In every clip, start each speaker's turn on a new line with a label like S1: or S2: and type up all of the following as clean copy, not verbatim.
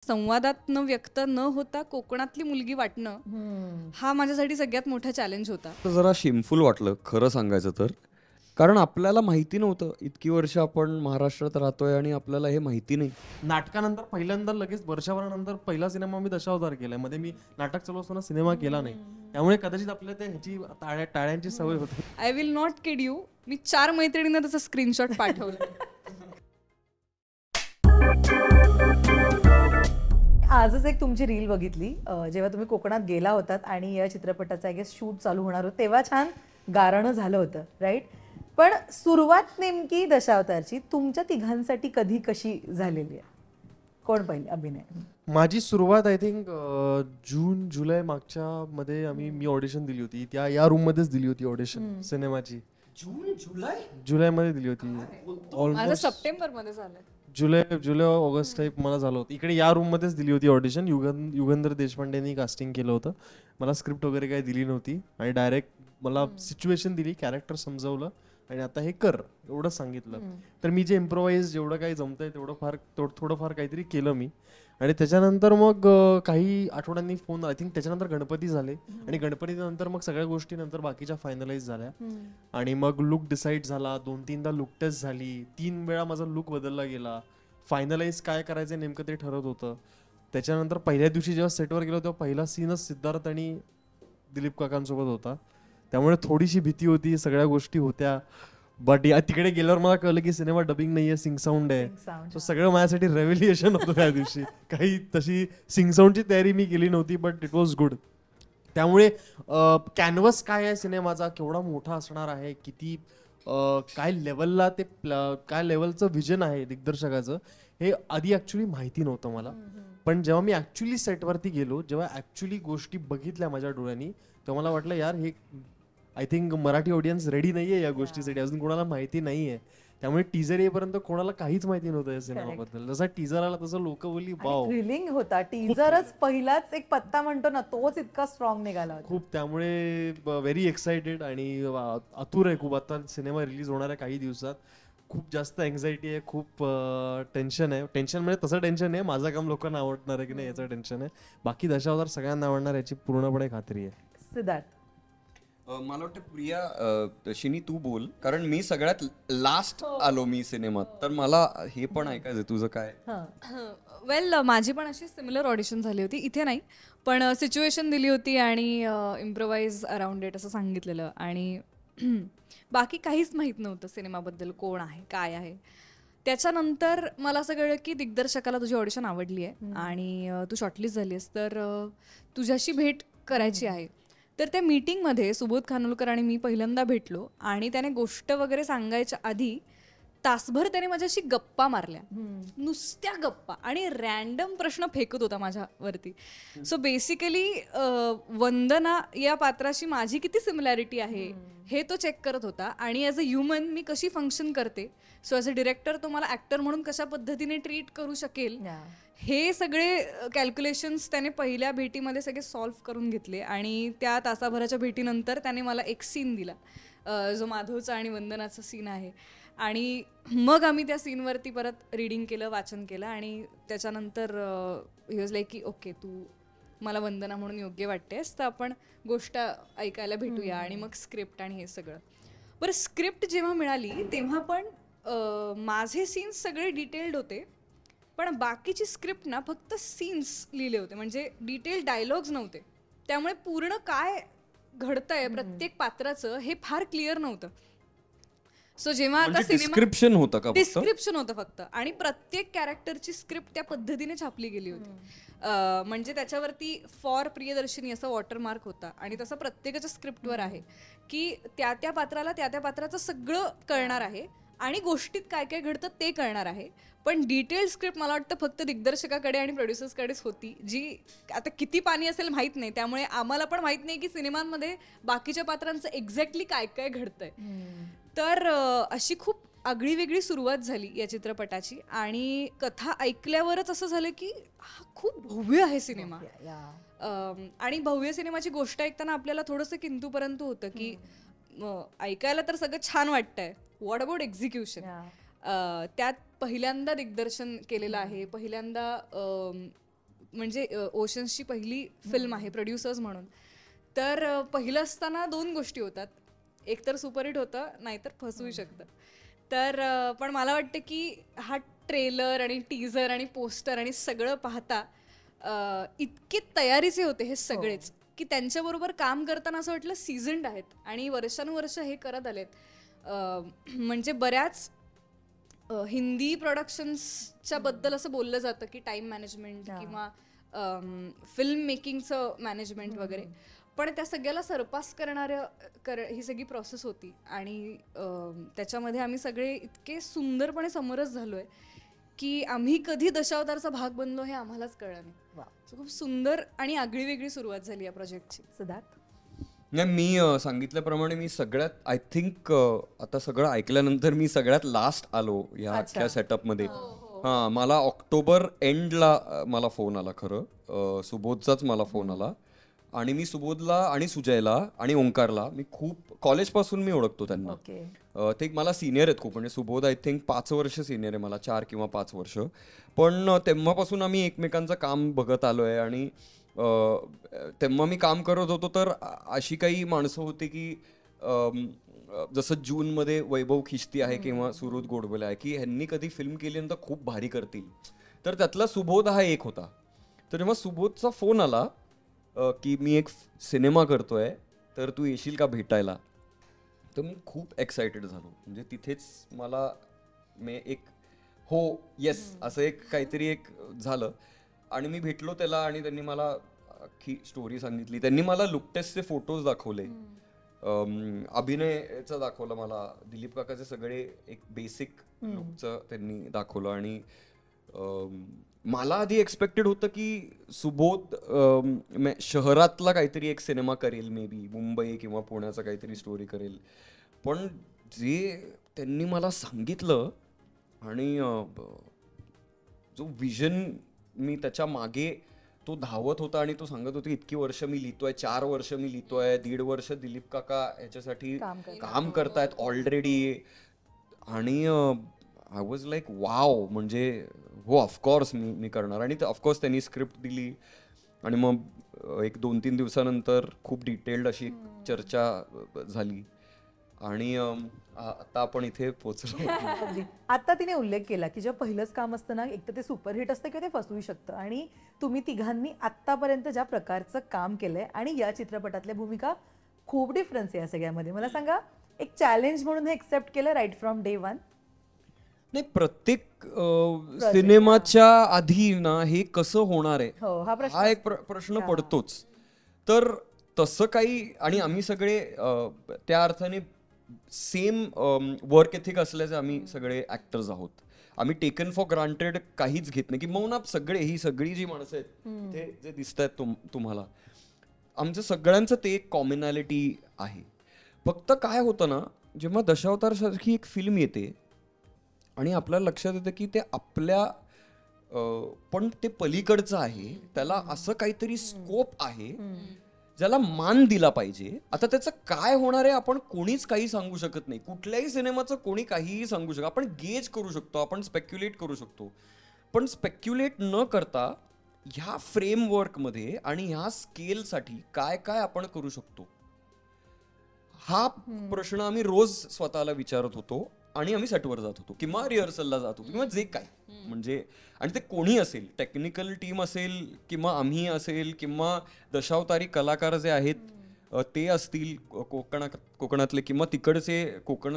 S1: संवादात व्यक्त न होता कोकणातली मुलगी वाटणं हा माझ्यासाठी सगळ्यात मोठा चॅलेंज होता.
S2: जरा शेमफुल वाटलं खरं सांगायचं तर, कारण आपल्याला माहिती नव्हतं. इतकी वर्ष आपण महाराष्ट्रात राहतोय आणि आपल्याला हे माहिती नाही.
S3: नाटकानंतर पहिल्यांदा लगेच वर्षभरानंतर पहिला सिनेमा मी दशावतार केलाय. मध्ये मी नाटक चालू असताना सिनेमा केला नाही, त्यामुळे कदाचित आपल्याला ह्याची टाळ्यांची सवय होती.
S1: I will not kid you, मी 4 मैत्रिणींना त्याचा स्क्रीनशॉट पाठवला.
S4: आजच एक तुमची रील बघितली जेव्हा तुम्ही कोकणात गेला होतात आणि या चित्रपटाचा आय गेस शूट चालू होणार होतं, तेव्हा छान गारणं झालं होतं, राईट? पण सुरुवात नेमकी दशावतारची तुमच्या तिघांसाठी कधी कशी झालेली आहे? कोण पहिले अभिनय?
S3: माझी सुरुवात आय थिंक जून जुलै मागच्या मध्ये मी ऑडिशन दिली होती. या रूम मध्येच दिली होती ऑडिशन सिनेमाची. जुलै मध्ये दिली होती.
S1: माझं सप्टेंबर मध्ये झालं.
S3: जुलै ऑगस्ट टाईप मला झालं होतं. इकडे या रूम मध्येच दिली होती ऑडिशन. युगंधर देशपांडेंनी कास्टिंग केलं होतं. मला स्क्रिप्ट वगैरे काही दिली नव्हती आणि डायरेक्ट मला सिच्युएशन दिली, कॅरेक्टर समजवलं आणि आता हे कर एवढं सांगितलं. तर मी जे इम्प्रोवाइज जेवढं काही जमतंय तेवढं थोडंफार काहीतरी केलं मी. आणि त्याच्यानंतर मग काही आठवड्यांनी फोन, आय थिंक त्याच्यानंतर गणपती झाले आणि गणपतीनंतर मग सगळ्या गोष्टी नंतर बाकीच्या फायनलाइज झाल्या. आणि मग लुक डिसाईड झाला, 2-3दा लुक टेस्ट झाली, 3 वेळा माझा लुक बदलला गेला. फायनलाइज काय करायचं नेमकं ते ठरत होतं. त्याच्यानंतर पहिल्या दिवशी जेव्हा सेटवर गेलो तेव्हा पहिला सीनच सिद्धार्थ आणि दिलीप काकांसोबत होता, त्यामुळे थोडीशी भीती होती, सगळ्या गोष्टी होत्या. बट तिकडे गेल्यावर मला कळलं की सिनेमा डबिंग नाहीये, सिंग साऊंड आहे. सो सगळं माझ्यासाठी रेव्हल्युएशन होतं त्या दिवशी. काही तशी सिंग साऊंडची तयारी मी केली नव्हती, बट इट वॉज गुड. त्यामुळे कॅनव्हस काय आहे सिनेमाचा, केवढा मोठा असणार आहे, किती काय लेवलला ते काय लेवलचं विजन आहे दिग्दर्शकाचं, हे आधी ऍक्च्युली माहिती नव्हतं मला. पण जेव्हा मी ऍक्च्युली सेटवरती गेलो, जेव्हा ऍक्च्युली गोष्टी बघितल्या माझ्या डोळ्यांनी, तेव्हा मला वाटलं यार हे I think Marathi audience ready नाहीये या गोष्टीसाठी, अजून कोणाला माहिती नाहीये. त्यामुळे टीजर येईपर्यंत कोणाला काहीच माहिती नव्हतं या सिनेमाबद्दल. जसा टीजर आला तसं लोक बोलली वाव,
S4: थ्रिलिंग होता. टीजरच पहिलाच एक पत्ता म्हणतो ना, तोच इतका स्ट्रॉंग निघाला होता
S3: खूप. त्यामुळे व्हेरी एक्साइटेड आणि आतुर आहे खूप. आता सिनेमा रिलीज होणार आहे काही दिवसात. खूप जास्त एन्झायटी आहे, खूप टेन्शन आहे. टेन्शन म्हणजे तसं टेन्शन आहे, माझं काम लोकांना आवडणार आहे की नाही याचं टेन्शन आहे. बाकी दशावतार सगळ्यांना आवडणार याची पूर्णपणे खात्री आहे.
S4: सिद्धार्थ,
S2: मला वाटतं प्रिया शिनी तू बोल, कारण मी सगळ्यात लास्ट आलो मी सिनेमात, तर मला हे पण ऐकायचं तुझं काय.
S1: वेल, माझी पण अशी सिमिलर ऑडिशन झाली होती. इथे नाही, पण सिच्युएशन दिली होती आणि इम्प्रोवाइज अराउंड इट असं सांगितलेलं. आणि बाकी काहीच माहीत नव्हतं सिनेमाबद्दल, कोण आहे काय आहे. त्याच्यानंतर मला असं कळलं की दिग्दर्शकाला तुझी ऑडिशन आवडली आहे आणि तू शॉर्टलिस्ट झाली आहेस, तर तुझ्याशी भेट करायची आहे. तर त्या मीटिंगमध्ये सुबोध खानोलकर आणि मी पहिल्यांदा भेटलो आणि त्याने गोष्ट वगैरे सांगायच्या आधी तासभर त्याने माझ्याशी गप्पा मारल्या, नुसत्या गप्पा, आणि रॅन्डम प्रश्न फेकत होता माझ्यावरती. सो बेसिकली वंदना या पात्राशी माझी किती सिमिलॅरिटी आहे हे तो चेक करत होता आणि ॲज अ ह्युमन मी कशी फंक्शन करते, सो ॲज अ डिरेक्टर तो मला ॲक्टर म्हणून कशा पद्धतीने ट्रीट करू शकेल, हे सगळे कॅल्क्युलेशन्स त्याने पहिल्या भेटीमध्ये सगळे सॉल्व्ह करून घेतले. आणि त्या तासाभराच्या भेटीनंतर त्याने मला एक सीन दिला जो माधवचा आणि वंदनाचा सीन आहे. आणि मग आम्ही त्या सीनवरती परत रीडिंग केलं, वाचन केलं आणि त्याच्यानंतर ही वॉज लाईक की ओके, तू मला वंदना म्हणून योग्य वाटतेस, तर आपण गोष्ट ऐकायला भेटूया. आणि मग स्क्रिप्ट आणि हे सगळं. बरं, स्क्रिप्ट जेव्हा मिळाली तेव्हा पण माझे सीन्स सगळे डिटेल्ड होते, पण बाकीची स्क्रिप्ट ना फक्त सीन्स लिहिले होते, म्हणजे डिटेल डायलॉग्स नव्हते. त्यामुळे पूर्ण काय घडतंय प्रत्येक पात्राचं हे फार क्लिअर नव्हतं. सो जेव्हा आता
S2: डिस्क्रिप्शन होतं का?
S1: डिस्क्रिप्शन होतं फक्त, आणि प्रत्येक कॅरेक्टरची स्क्रिप्ट त्या पद्धतीने छापली गेली होती. म्हणजे त्याच्यावरती फॉर प्रियदर्शनी असा वॉटरमार्क होता आणि तसं प्रत्येकाच्या स्क्रिप्टवर आहे की त्या त्या पात्राला त्या त्या पात्राचं सगळं कळणार आहे आणि गोष्टीत काय काय घडतं ते कळणार आहे. पण डिटेल्ड स्क्रिप्ट मला वाटतं फक्त दिग्दर्शकाकडे आणि प्रोड्युसर्सकडेच होती, जी आता किती पाणी असेल माहीत नाही. त्यामुळे आम्हाला पण माहीत नाही की सिनेमांमध्ये बाकीच्या पात्रांचं एक्झॅक्टली काय काय घडतंय. तर अशी खूप आगळी वेगळी सुरुवात झाली या चित्रपटाची. आणि कथा ऐकल्यावरच असं झालं की हा खूप भव्य आहे सिनेमा. आणि भव्य सिनेमाची गोष्ट ऐकताना आपल्याला थोडंसं किंतु परंतु होतं की ऐकायला तर सगळं छान वाटतंय, व्हॉट अबाउट एक्झिक्युशन. त्यात पहिल्यांदा दिग्दर्शन केलेलं आहे, पहिल्यांदा म्हणजे ओशन्सची पहिली फिल्म आहे प्रोड्युसर्स म्हणून. तर पहिलं असताना 2 गोष्टी होतात, एक तर सुपरहिट होतं, नाहीतर फसवू शकतं. तर पण मला वाटतं की हा ट्रेलर आणि टीजर आणि पोस्टर आणि सगळं पाहता इतके तयारीचे होते हे सगळेच की त्यांच्याबरोबर काम करताना असं वाटलं सीझन्ड आहेत आणि वर्षानुवर्ष हे करत आलेत. म्हणजे बऱ्याच हिंदी प्रोडक्शन्सच्या बद्दल असं बोललं जातं की टाइम मॅनेजमेंट किंवा फिल्म मेकिंगचं मॅनेजमेंट वगैरे, पण त्या सगळ्याला सरपास ही सगळी प्रोसेस होती आणि त्याच्यामध्ये आम्ही सगळे इतके सुंदरपणे समरस झालोय की आम्ही कधी दशावतारचा भाग बनलो हे आम्हालाच कळलं नाही. So, खूप सुंदर आणि आगळी वेगळी सुरुवात झाली या प्रोजेक्टची.
S4: सिद्धार्थ?
S2: नाही, मी सांगितल्याप्रमाणे मी सगळ्यात आय थिंक आता सगळं ऐकल्यानंतर मी सगळ्यात लास्ट आलो या अख्ख्या सेटअपमध्ये. हां, मला ऑक्टोबर एंडला मला फोन आला, खरं सुबोधचाच मला फोन आला. आणि मी सुबोधला आणि सुजयला आणि ओंकारला मी खूप कॉलेजपासून मी ओळखतो त्यांना. ते मला सिनियर आहेत खूप, म्हणजे सुबोध आय थिंक 5 वर्ष सिनियर आहे मला, 4 किंवा 5 वर्ष. पण तेव्हापासून आम्ही एकमेकांचं काम बघत आलो आहे आणि तेव्हा मी काम करत होतो तर अशी काही माणसं होती की जसं जूनमध्ये वैभव खिश्ती आहे किंवा सुहृद गोडबोले आहे की ह्यांनी कधी फिल्म केली तर खूप भारी करतील, तर त्यातला सुबोध हा एक होता. तर जेव्हा सुबोधचा फोन आला की मी एक सिनेमा करतोय तर तू येशील का भेटायला, तर मी खूप एक्सायटेड झालो. म्हणजे तिथेच मला एक हो येस असं एक काहीतरी एक झालं आणि मी भेटलो त्याला आणि त्यांनी मला अख्खी स्टोरी सांगितली. त्यांनी मला लुक टेस्टचे फोटोज दाखवले, अभिनयचं दाखवलं मला, दिलीप काकाचे सगळे एक बेसिक लुकचं त्यांनी दाखवलं. आणि मला आधी एक्सपेक्टेड होतं की सुबोध शहरातला काहीतरी एक सिनेमा करेल, मे बी मुंबई किंवा पुण्याचा काहीतरी स्टोरी करेल. पण जे त्यांनी मला सांगितलं आणि जो विजन मी त्याच्या मागे तो धावत होता आणि तो सांगत होता इतकी वर्ष मी लिहितोय, 4 वर्ष मी लिहितोय, 1.5 वर्ष दिलीप काका ह्याच्यासाठी काम करतायत ऑलरेडी. आणि आय वॉज लाईक वाव, म्हणजे हो ऑफकोर्स मी करणार. आणि ऑफकोर्स त्यांनी स्क्रिप्ट दिली आणि मग एक 2-3 दिवसानंतर खूप डिटेल्ड अशी चर्चा झाली आणि आता आपण इथे पोहोचलो.
S4: आता तिने उल्लेख केला की जेव्हा पहिलंच काम असतं ना, एक तर ते सुपरहिट असतं किंवा ते फसवू शकतं, आणि तुम्ही तिघांनी आत्तापर्यंत ज्या प्रकारचं काम केलंय आणि या चित्रपटातल्या भूमिका खूप डिफरन्स आहे या सगळ्यामध्ये. मला सांगा, एक चॅलेंज म्हणून हे एक्सेप्ट केलं राईट फ्रॉम डे वन?
S2: नाही, प्रत्येक सिनेमाच्या आधी ना हे कसं होणार आहे हा एक प्रश्न पडतोच. तर तसं काही, आणि आम्ही सगळे त्या अर्थाने सेम वर्क एथिक असल्याचे आम्ही सगळे ऍक्टर्स आहोत. आम्ही टेकन फॉर ग्रांटेड काहीच घेत नाही की मग सगळे ही सगळी जी माणसं आहेत ते जे दिसत आहेत तुम्हाला, आमचं सगळ्यांचं ते एक कॉमनॅलिटी आहे. फक्त काय होतं ना, जेव्हा दशावतार सारखी एक फिल्म येते आणि आपल्याला लक्षात येतं की ते आपल्या पण ते पलीकडचं आहे, त्याला असं काहीतरी स्कोप आहे ज्याला मान दिला पाहिजे. आता त्याचं काय होणार आहे आपण कोणीच काही सांगू शकत नाही. कुठल्याही सिनेमाचं कोणी काहीही सांगू शकतो. आपण गेज करू शकतो, आपण स्पेक्युलेट करू शकतो, पण स्पेक्युलेट न करता ह्या फ्रेमवर्कमध्ये आणि ह्या स्केलसाठी काय काय आपण करू शकतो, हा प्रश्न आम्ही रोज स्वतःला विचारत होतो. आणि आम्ही सेटवर जात होतो किंवा रिहर्सलला जात होतो किंवा जे काय, म्हणजे आणि ते कोणी असेल, टेक्निकल टीम असेल किंवा आम्ही असेल किंवा दशावतारी कलाकार जे आहेत ते असतील कोकणातले किंवा तिकडचे कोकण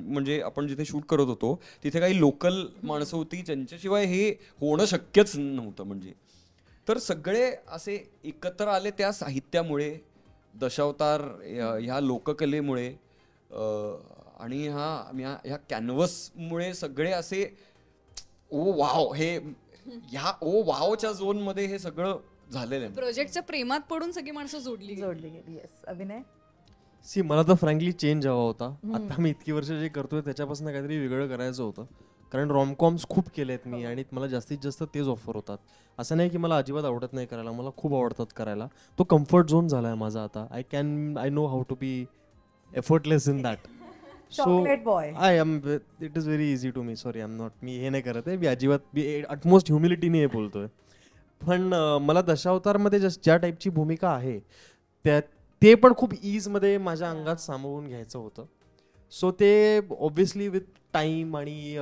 S2: म्हणजे आपण जिथे शूट करत होतो तिथे काही लोकल माणसं होती ज्यांच्याशिवाय हे होणं शक्यच नव्हतं. म्हणजे तर सगळे असे एकत्र आले त्या साहित्यामुळे, दशावतार ह्या लोककलेमुळे आणि ह्या कॅनव्हसमुळे सगळे असे ओ वाव, हे ह्या ओ वावच्या झोन मध्ये हे सगळं झालेलं आहे.
S1: प्रोजेक्टच्या प्रेमात पडून सगळी माणसं जोडली
S4: गेली. येस, अभिनय?
S3: सी, मला तर फ्रँकली चेंज हवा होता. आता मी इतकी वर्ष जे करतोय त्याच्यापासून काहीतरी वेगळं करायचं होतं, कारण रॉमकॉम्स खूप केलेत मी आणि मला जास्तीत जास्त तेच ऑफर होतात. असं नाही की मला अजिबात आवडत नाही करायला, मला खूप आवडतात करायला. तो कम्फर्ट झोन झालाय माझा आता. I know how to be effortless in that.
S4: Chocolate boy.
S3: It is very easy to me. Sorry, I am not, मी हे नाही करत आहे, मी अजिबात अटमोस्ट ह्युमिलिटीने हे बोलतोय. पण मला दशावतारमध्ये ज्या टाईपची भूमिका आहे ते पण खूप ईजमध्ये माझ्या अंगात सामावून घ्यायचं होतं. सो ते ऑब्व्हियसली विथ टाईम आणि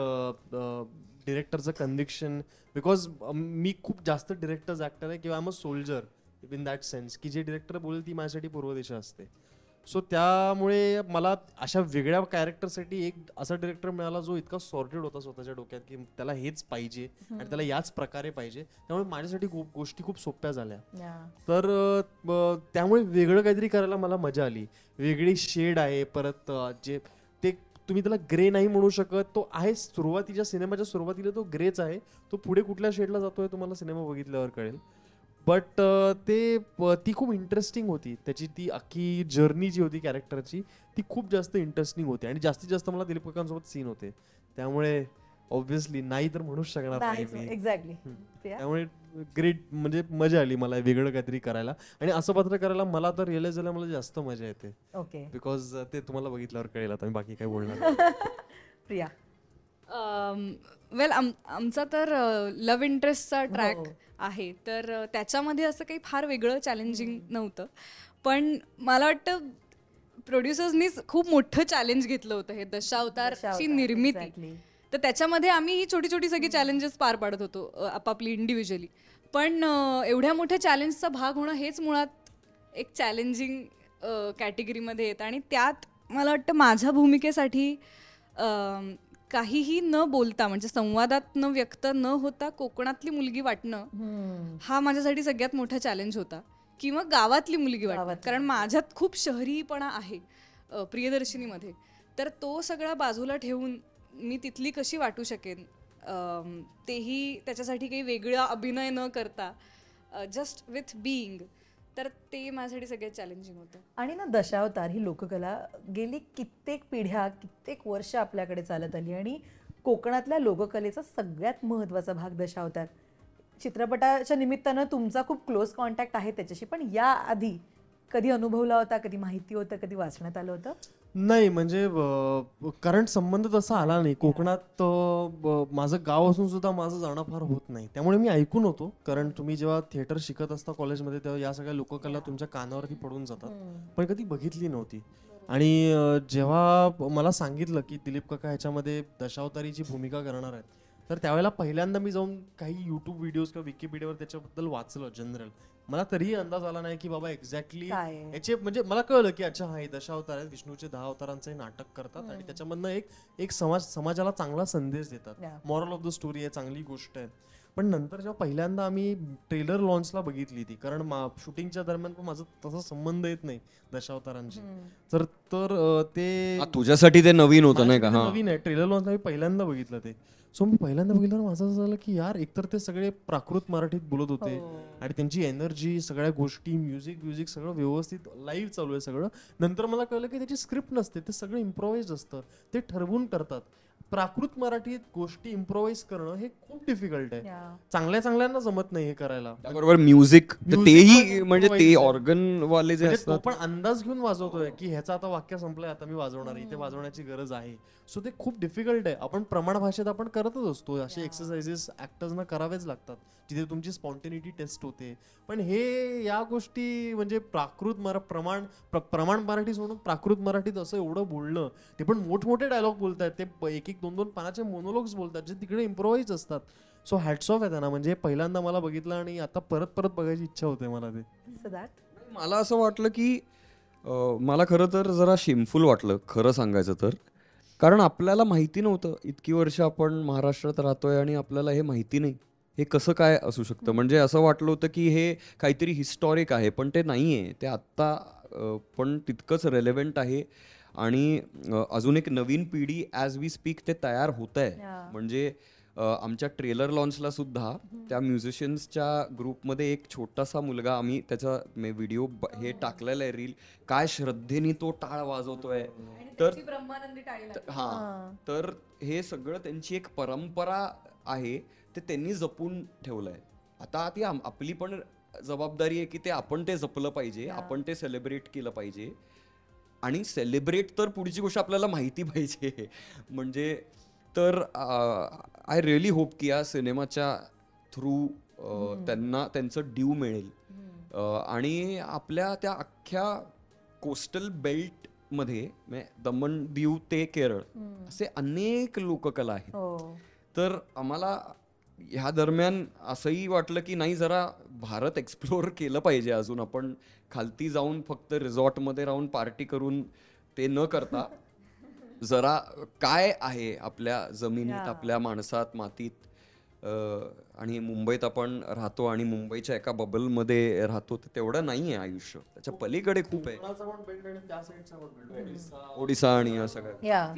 S3: डिरेक्टरचं कन्व्हिक्शन, बिकॉज मी खूप जास्त डिरेक्टर्स ॲक्टर आहे किंवा I am a soldier in that sense की जे डिरेक्टर बोलेल ती माझ्यासाठी पूर्व दिशा असते. सो त्यामुळे मला अशा वेगळ्या कॅरेक्टरसाठी एक असा डिरेक्टर मिळाला जो इतका सॉर्टेड होता स्वतःच्या डोक्यात की त्याला हेच पाहिजे आणि त्याला याच प्रकारे पाहिजे. त्यामुळे माझ्यासाठी गोष्टी खूप सोप्या झाल्या. तर त्यामुळे वेगळं काहीतरी करायला मला मजा आली. वेगळी शेड आहे. परत जे ते तुम्ही त्याला ग्रे नाही म्हणू शकत, तो आहे सुरुवातीच्या सिनेमाच्या सुरुवातीला तो ग्रेच आहे. तो पुढे कुठल्या शेडला जातोय तुम्हाला सिनेमा बघितल्यावर कळेल. बट ती खूप इंटरेस्टिंग होती. त्याची ती अख्खी जर्नी जी होती कॅरेक्टरची ती खूप जास्त इंटरेस्टिंग होती आणि जास्तीत जास्त मला दिलीप काकांसोबत सीन होते. त्यामुळे ऑब्व्हियसली नाही तर म्हणूच शकणार नाही मी.
S4: एक्झॅक्टली.
S3: त्यामुळे ग्रेट, म्हणजे मजा आली मला वेगळं काहीतरी करायला. आणि असं पात्र करायला मला तर रिअलाइज झालं मला जास्त मजा येते.
S4: ओके.
S3: बिकॉज ते तुम्हाला बघितल्यावर कळेल. आता मी बाकी काय बोलणार.
S4: प्रिया.
S1: वेल आमचा तर लव्ह इंटरेस्टचा ट्रॅक आहे, तर त्याच्यामध्ये असं काही फार वेगळं चॅलेंजिंग नव्हतं. पण मला वाटतं प्रोड्युसर्सनीच खूप मोठं चॅलेंज घेतलं होतं हे दशावतारची निर्मिती. तर त्याच्यामध्ये आम्ही ही छोटी छोटी सगळी चॅलेंजेस पार पाडत होतो आपापली इंडिव्हिज्युअली. पण एवढ्या मोठ्या चॅलेंजचा भाग होणं हेच मुळात एक चॅलेंजिंग कॅटेगरीमध्ये येतं. आणि त्यात मला वाटतं माझ्या भूमिकेसाठी काहीही न बोलता, म्हणजे संवादात न व्यक्त न होता कोकणातली मुलगी वाटणं हा माझ्यासाठी सगळ्यात मोठा चॅलेंज होता. किंवा गावातली मुलगी वाटणं, कारण माझ्यात खूप शहरीपणा आहे प्रियदर्शिनीमध्ये. तर तो सगळा बाजूला ठेवून मी तिथली कशी वाटू शकेन, तेही त्याच्यासाठी काही वेगळा अभिनय न करता जस्ट विथ बिईंग. तर ते माझ्यासाठी सगळ्यात चॅलेंजिंग होतं.
S4: आणि ना दशावतार ही लोककला गेली कित्येक पिढ्या कित्येक वर्ष आपल्याकडे चालत आली आणि कोकणातल्या लोककलेचा सगळ्यात महत्त्वाचा भाग दशावतार. चित्रपटाच्या निमित्तानं तुमचा खूप क्लोज कॉन्टॅक्ट आहे त्याच्याशी, पण याआधी कधी अनुभवला होता, कधी माहिती होतं, कधी वाचण्यात आलं होतं?
S3: नाही, म्हणजे कारण संबंध तसा आला नाही. कोकणात माझं गाव असून सुद्धा माझं जाणं फार होत नाही. त्यामुळे मी ऐकून होतो, कारण तुम्ही जेव्हा थिएटर शिकत असता कॉलेजमध्ये तेव्हा या सगळ्या लोककला तुमच्या कानावरती पडून जातात, पण कधी बघितली नव्हती. आणि जेव्हा मला सांगितलं की दिलीप काका ह्याच्यामध्ये दशावतारीची भूमिका करणार आहेत, तर त्यावेळेला पहिल्यांदा मी जाऊन काही यूट्यूब व्हिडिओज किंवा विकिपीडियावर त्याच्याबद्दल वाचलं जनरल. मला तरीही अंदाज आला नाही की बाबा एक्झॅक्टली याचे, म्हणजे मला कळलं की अच्छा हा हे दशावतार आहेत, विष्णूचे 10 अवतारांचे नाटक करतात आणि त्याच्यामधनं एक समाजाला चांगला संदेश देतात. मॉरल ऑफ द स्टोरी आहे, चांगली गोष्ट आहे. पण नंतर जेव्हा पहिल्यांदा आम्ही ट्रेलर लॉन्चला बघितली ती, कारण शूटिंगच्या दरम्यान पण माझा तसा संबंध येत नाही दशावतारांशी, तर ते
S2: तुझ्यासाठी ते नवीन होतं नाही का?
S3: नवीन आहे. ट्रेलर लॉन्चला मी पहिल्यांदा बघितलं ते. सो मी पहिल्यांदा बघितलं माझं असं झालं की यार, एकतर ते सगळे प्राकृत मराठीत बोलत होते आणि त्यांची एनर्जी, सगळ्या गोष्टी, म्युझिक सगळं व्यवस्थित लाईव्ह चालू आहे सगळं. नंतर मला कळलं की त्याची स्क्रिप्ट नसते, ते सगळं इम्प्रोवाइज असतं, ते ठरवून करतात. प्राकृत मराठीत गोष्टी इम्प्रोवाइज करणं हे खूप डिफिकल्ट आहे. चांगल्यांना जमत नाही हे करायला.
S2: बरोबर. म्युझिक तेही, म्हणजे ते ऑर्गन वाले जे असतात,
S3: तो पण अंदाज घेऊन वाजवतोय की ह्याचं आता वाक्य संपलंय, आता मी वाजवणार, इथे वाजवण्याची गरज आहे. सो ते खूप डिफिकल्ट आहे. आपण प्रमाण भाषेत आपण करतच असतो, असे एक्सरसाइजेस ऍक्टर्सना करावेच लागतात जिथे तुमची स्पॉन्टेनिटी टेस्ट होते. पण हे या गोष्टी, म्हणजे प्रमाण मराठी सोडून प्राकृत मराठीत असं एवढं बोलणं, ते पण मोठमोठे डायलॉग बोलतात, ते 1-2 पानाचे मोनोलॉग्स बोलतात जे तिकडे इम्प्रोवाइज असतात. सो हॅट्स ऑफ आहे त्यांना. म्हणजे पहिल्यांदा मला बघितलं आणि आता परत बघायची इच्छा होते मला ते.
S2: मला असं वाटलं की मला खरं तर जरा शेमफुल वाटलं खरं सांगायचं तर, कारण आपल्याला माहिती नव्हतं. इतकी वर्ष आपण महाराष्ट्रात राहतोय आणि आपल्याला हे माहिती नाही हे कसं काय असू शकतं. म्हणजे असं वाटलं होतं की हे काहीतरी हिस्टॉरिक आहे, पण ते नाही आहे. ते आत्ता पण तितकंच रेलेव्हंट आहे. आणि अजून एक नवीन पिढी ॲज वी स्पीक ते तयार होत आहे. म्हणजे आमच्या ट्रेलर लॉन्चला सुद्धा त्या म्युझिशियन्सच्या ग्रुपमध्ये एक छोटासा मुलगा, आम्ही त्याचा व्हिडिओ हे टाकलेला आहे, रील, काय श्रद्धेने तो टाळ वाजवतोय. तर तर हे सगळं त्यांची एक परंपरा आहे, ते त्यांनी जपून ठेवलंय. आता ती आपली पण जबाबदारी आहे की आपण ते जपलं पाहिजे, आपण ते सेलिब्रेट केलं पाहिजे. आणि सेलिब्रेट तर पुढची गोष्ट आपल्याला माहिती पाहिजे. म्हणजे तर आय रिअली होप की या सिनेमाच्या थ्रू त्यांना त्यांचं ड्यू मिळेल. आणि आपल्या त्या अख्ख्या कोस्टल बेल्ट मध्ये म्हणजे दमण दीव ते केरळ असे अनेक लोककला आहेत. तर आम्हाला ह्या दरम्यान असंही वाटलं की नाही, जरा भारत एक्सप्लोअर केलं पाहिजे अजून. आपण खालती जाऊन फक्त रिसॉर्टमध्ये राहून पार्टी करून ते न करता जरा काय आहे आपल्या जमिनीत, आपल्या माणसात, मातीत. आणि मुंबईत आपण राहतो आणि मुंबईच्या एका बबलमध्ये राहतो, तर तेवढं नाही आहे आयुष्य, त्याच्या पलीकडे खूप आहे. ओडिसा आणि या सगळ्या.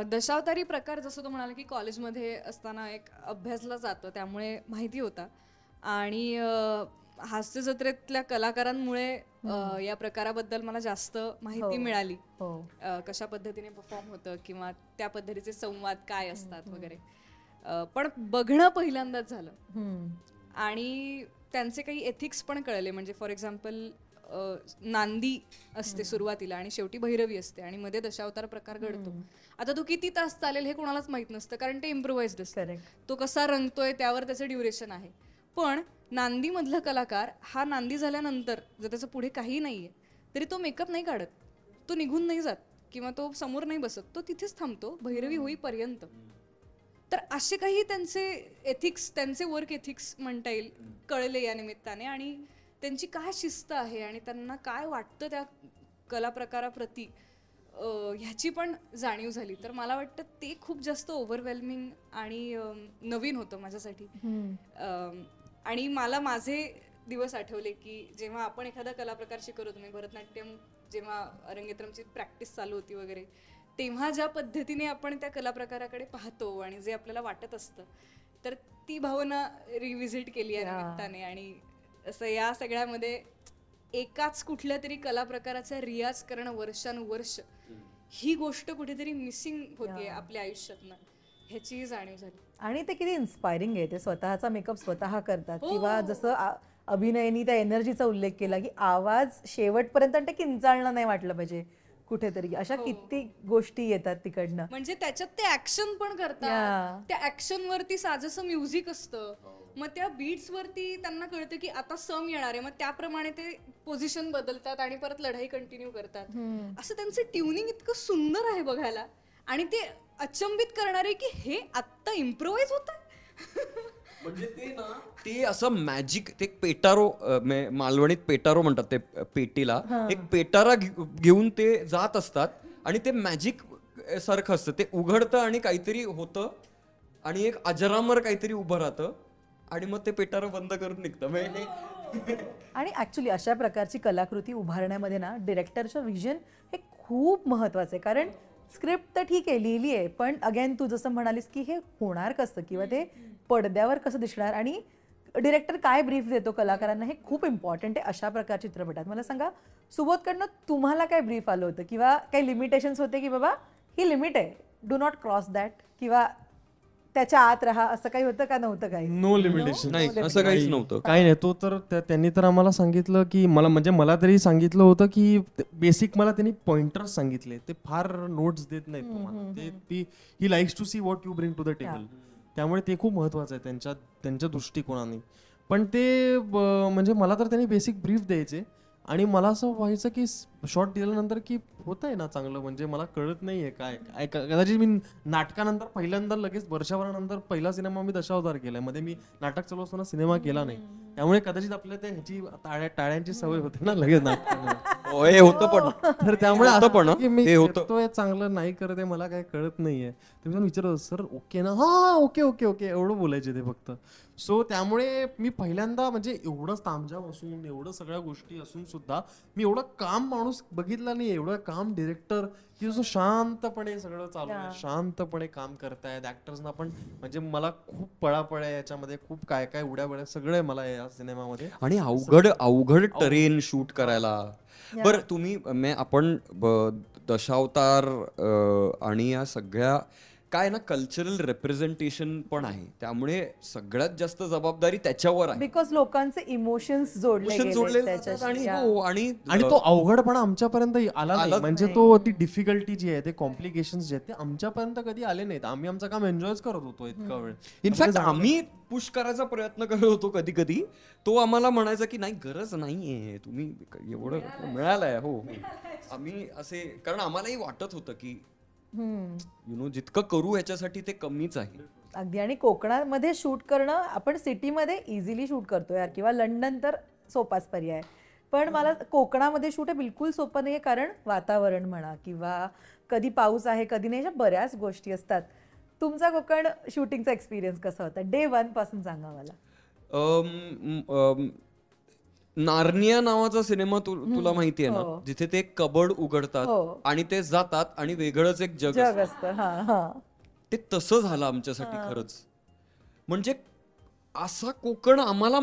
S1: दशावतारी प्रकार जसं तो म्हणाला की कॉलेजमध्ये असताना एक अभ्यासला जातं, त्यामुळे माहिती होता. आणि हास्य जत्रेतल्या कलाकारांमुळे या प्रकाराबद्दल मला जास्त माहिती मिळाली. कशा पद्धतीने परफॉर्म होतं किंवा त्या पद्धतीचे संवाद काय असतात वगैरे. पण बघणं पहिल्यांदाच झालं आणि त्यांचे काही एथिक्स पण कळले. म्हणजे फॉर एक्झाम्पल नांदी असते सुरुवातीला आणि शेवटी भैरवी असते आणि मध्ये दशावतार प्रकार घडतो. आता तो किती तास चालेल हे कोणालाच माहित नसतं, कारण ते इम्प्रोव्हाइज्ड असतं. तो कसा रंगतोय त्यावर त्याचं ड्युरेशन आहे. पण नांदी मधला कलाकार हा नांदी झाल्यानंतर जर त्याचं पुढे काही नाहीये तरी तो मेकअप नाही काढत, तो निघून नाही जात किंवा तो समोर नाही बसत, तो तिथेच थांबतो भैरवी होईपर्यंत. तर असे काही त्यांचे एथिक्स, त्यांचे वर्क एथिक्स म्हणता येईल, कळले या निमित्ताने. आणि त्यांची काय शिस्त आहे आणि त्यांना काय वाटतं त्या कला प्रकाराप्रती ह्याची पण जाणीव झाली. तर मला वाटतं ते खूप जास्त ओव्हरवेल्मिंग आणि नवीन होतं माझ्यासाठी. आणि मला माझे दिवस आठवले की जेव्हा आपण एखादा कला प्रकार शिकत होतो, मी भरतनाट्यम जेव्हा अरंगेत्रमची प्रॅक्टिस चालू होती वगैरे, तेव्हा ज्या पद्धतीने आपण त्या कला प्रकाराकडे पाहतो आणि जे आपल्याला वाटत असतं, तर ती भावना रिव्हिजिट केली या निमित्ताने. आणि असं या सगळ्यामध्ये एकाच कुठल्या तरी कला प्रकाराचा रियाज करणं वर्षानुवर्ष, ही गोष्ट कुठेतरी मिसिंग होतीये आपल्या आयुष्यातनं, ह्याची जाणीव झाली.
S4: आणि ते किती इन्स्पायरिंग आहे. ते स्वतःचा मेकअप स्वतः करतात. किंवा जसं अभिनयनी त्या एनर्जीचा उल्लेख केला की आवाज शेवटपर्यंत ते किंचाळणं नाही वाटलं पाहिजे कुठेतरी, अशा किती गोष्टी येतात तिकडनं.
S1: म्हणजे त्याच्यात ते ऍक्शन पण करतात, त्या ऍक्शन वरती साजसं म्युझिक असतं, मग त्या बीट्स वरती त्यांना कळतं की आता सम येणार आहे, मग त्याप्रमाणे ते पोझिशन बदलतात आणि परत लढाई कंटिन्यू करतात. असं त्यांचं ट्युनिंग इतकं सुंदर आहे बघायला आणि ते अचंबित करणारे की हे आत्ता इम्प्रोव्हाइज होत आहे.
S2: म्हणजे ते ना, ते असं मॅजिक, ते पेटारो, मालवणीत पेटारो म्हणतात ते पेटीला, एक पेटारा घेऊन ते जात असतात आणि ते मॅजिक सारखं असतं. ते उघडतं आणि काहीतरी होतं आणि एक अजरामर काहीतरी उभं राहतं आणि मग ते पेटारा बंद करून निघतं.
S4: आणि ऍक्च्युली अशा प्रकारची कलाकृती उभारण्यामध्ये ना डिरेक्टरचं व्हिजन हे खूप महत्वाचं आहे. कारण स्क्रिप्ट तर ठीक आहे, लिहिली आहे, पण अगेन तू जसं म्हणालीस की हे होणार कसं किंवा ते पडद्यावर कसं दिसणार आणि डिरेक्टर काय ब्रीफ देतो कलाकारांना, हे खूप इम्पॉर्टंट आहे अशा प्रकारच्या चित्रपटात. मला सांगा, सुबोधकडनं तुम्हाला काय ब्रीफ आलं होतं किंवा काही लिमिटेशन्स होते की बाबा ही लिमिट आहे, डू नॉट क्रॉस दॅट, किंवा त्याच्या आत राहा, असं काही होतं का? नव्हतं काही?
S3: नो लिमिटेशन,
S2: नाही, असं काहीच नव्हतं.
S3: काही नाही. तो तर त्यांनी तर आम्हाला सांगितलं की मला तरी सांगितलं होतं की बेसिक मला त्यांनी पॉइंटर्स सांगितले, ते फार नोट्स देत नाहीत तुम्हाला. ते he likes to see what you bring to the table. त्यामुळे ते खूप महत्वाचं आहे त्यांच्या दृष्टिकोनाने. पण ते म्हणजे मला तर त्यांनी बेसिक ब्रीफ द्यायचे आणि मला असं व्हायचं की शॉर्ट दिल्यानंतर की होत आहे ना चांगलं, म्हणजे मला कळत नाहीये काय. कदाचित मी नाटकानंतर पहिल्यांदा लगेच वर्षभरानंतर पहिला सिनेमा मी दशावतार केलाय. मध्ये मी नाटक चालू असताना सिनेमा केला नाही, त्यामुळे कदाचित आपल्याला त्या ह्याची टाळ्यांची सवय होते ना लगेच
S2: हे होतं पण.
S3: तर त्यामुळे
S2: होतं पण,
S3: मी
S2: हे होतं.
S3: करतोय चांगलं नाही करत आहे, मला काय कळत नाहीये. तुम्ही विचारत सर ओके ना, हा ओके ओके ओके एवढं बोलायचे ते फक्त. सो त्यामुळे मी पहिल्यांदा म्हणजे एवढं तामझाम असून, एवढं सगळ्या गोष्टी असून सुद्धा मी एवढं काम माणूस बघितला नाही, एवढं काम डिरेक्टर की जो शांतपणे सगळं चालू आहे, शांतपणे काम करतायत. ऍक्टर्सना पण म्हणजे मला खूप पळापळ आहे याच्यामध्ये, खूप काय काय उड्या सगळं आहे मला या सिनेमामध्ये.
S2: आणि अवघड टरेन शूट करायला. बरं, तुम्ही आपण दशावतार आणि या सगळ्या काय ना कल्चरल रिप्रेझेंटेशन पण आहे, त्यामुळे सगळ्यात जास्त जबाबदारी त्याच्यावर आहे.
S4: बिकॉज लोकांचे इमोशन्स जोडले
S2: Emotions जोडलेले
S4: गेले
S2: जातात
S4: त्याच्याशी.
S2: आणि
S3: तो अवघडपणा आमच्यापर्यंत आला नाही. म्हणजे तो ती डिफिकल्टी जी आहे, ते कॉम्प्लिकेशन्स जे आहेत ते आमच्यापर्यंत कधी आले नाहीत. आम्ही आमचं काम एन्जॉयच करत होतो इतका वेळ.
S2: इनफॅक्ट आम्ही पुश करायचा प्रयत्न करत होतो कधी कधी, तो आम्हाला म्हणायचा की नाही गरज नाहीये, तुम्ही एवढं मिळालंय. हो आम्ही असे, कारण आम्हालाही वाटत होतं की जितकं करू ह्याच्यासाठी ते कमीच आहे.
S4: अगदी. आणि कोकणामध्ये शूट करणं आपण सिटीमध्ये इझिली शूट करतो यार, किंवा लंडन तर सोपाच पर्याय, पण मला कोकणामध्ये शूट हे बिलकुल सोपं नाही आहे. कारण वातावरण म्हणा किंवा कधी पाऊस आहे कधी नाही, अशा बऱ्याच गोष्टी असतात. तुमचा कोकण शूटिंगचा एक्सपिरियन्स कसा होता? डे 1 पासून सांगा मला.
S2: नार्निया नावाचा सिनेमा तुला माहिती आहे ना, जिथे ते कबड उघडतात आणि ते जातात आणि वेगळंच एक जग
S4: असतं.
S2: ते तसं झालं आमच्यासाठी खरंच. म्हणजे असा कोकण आम्हाला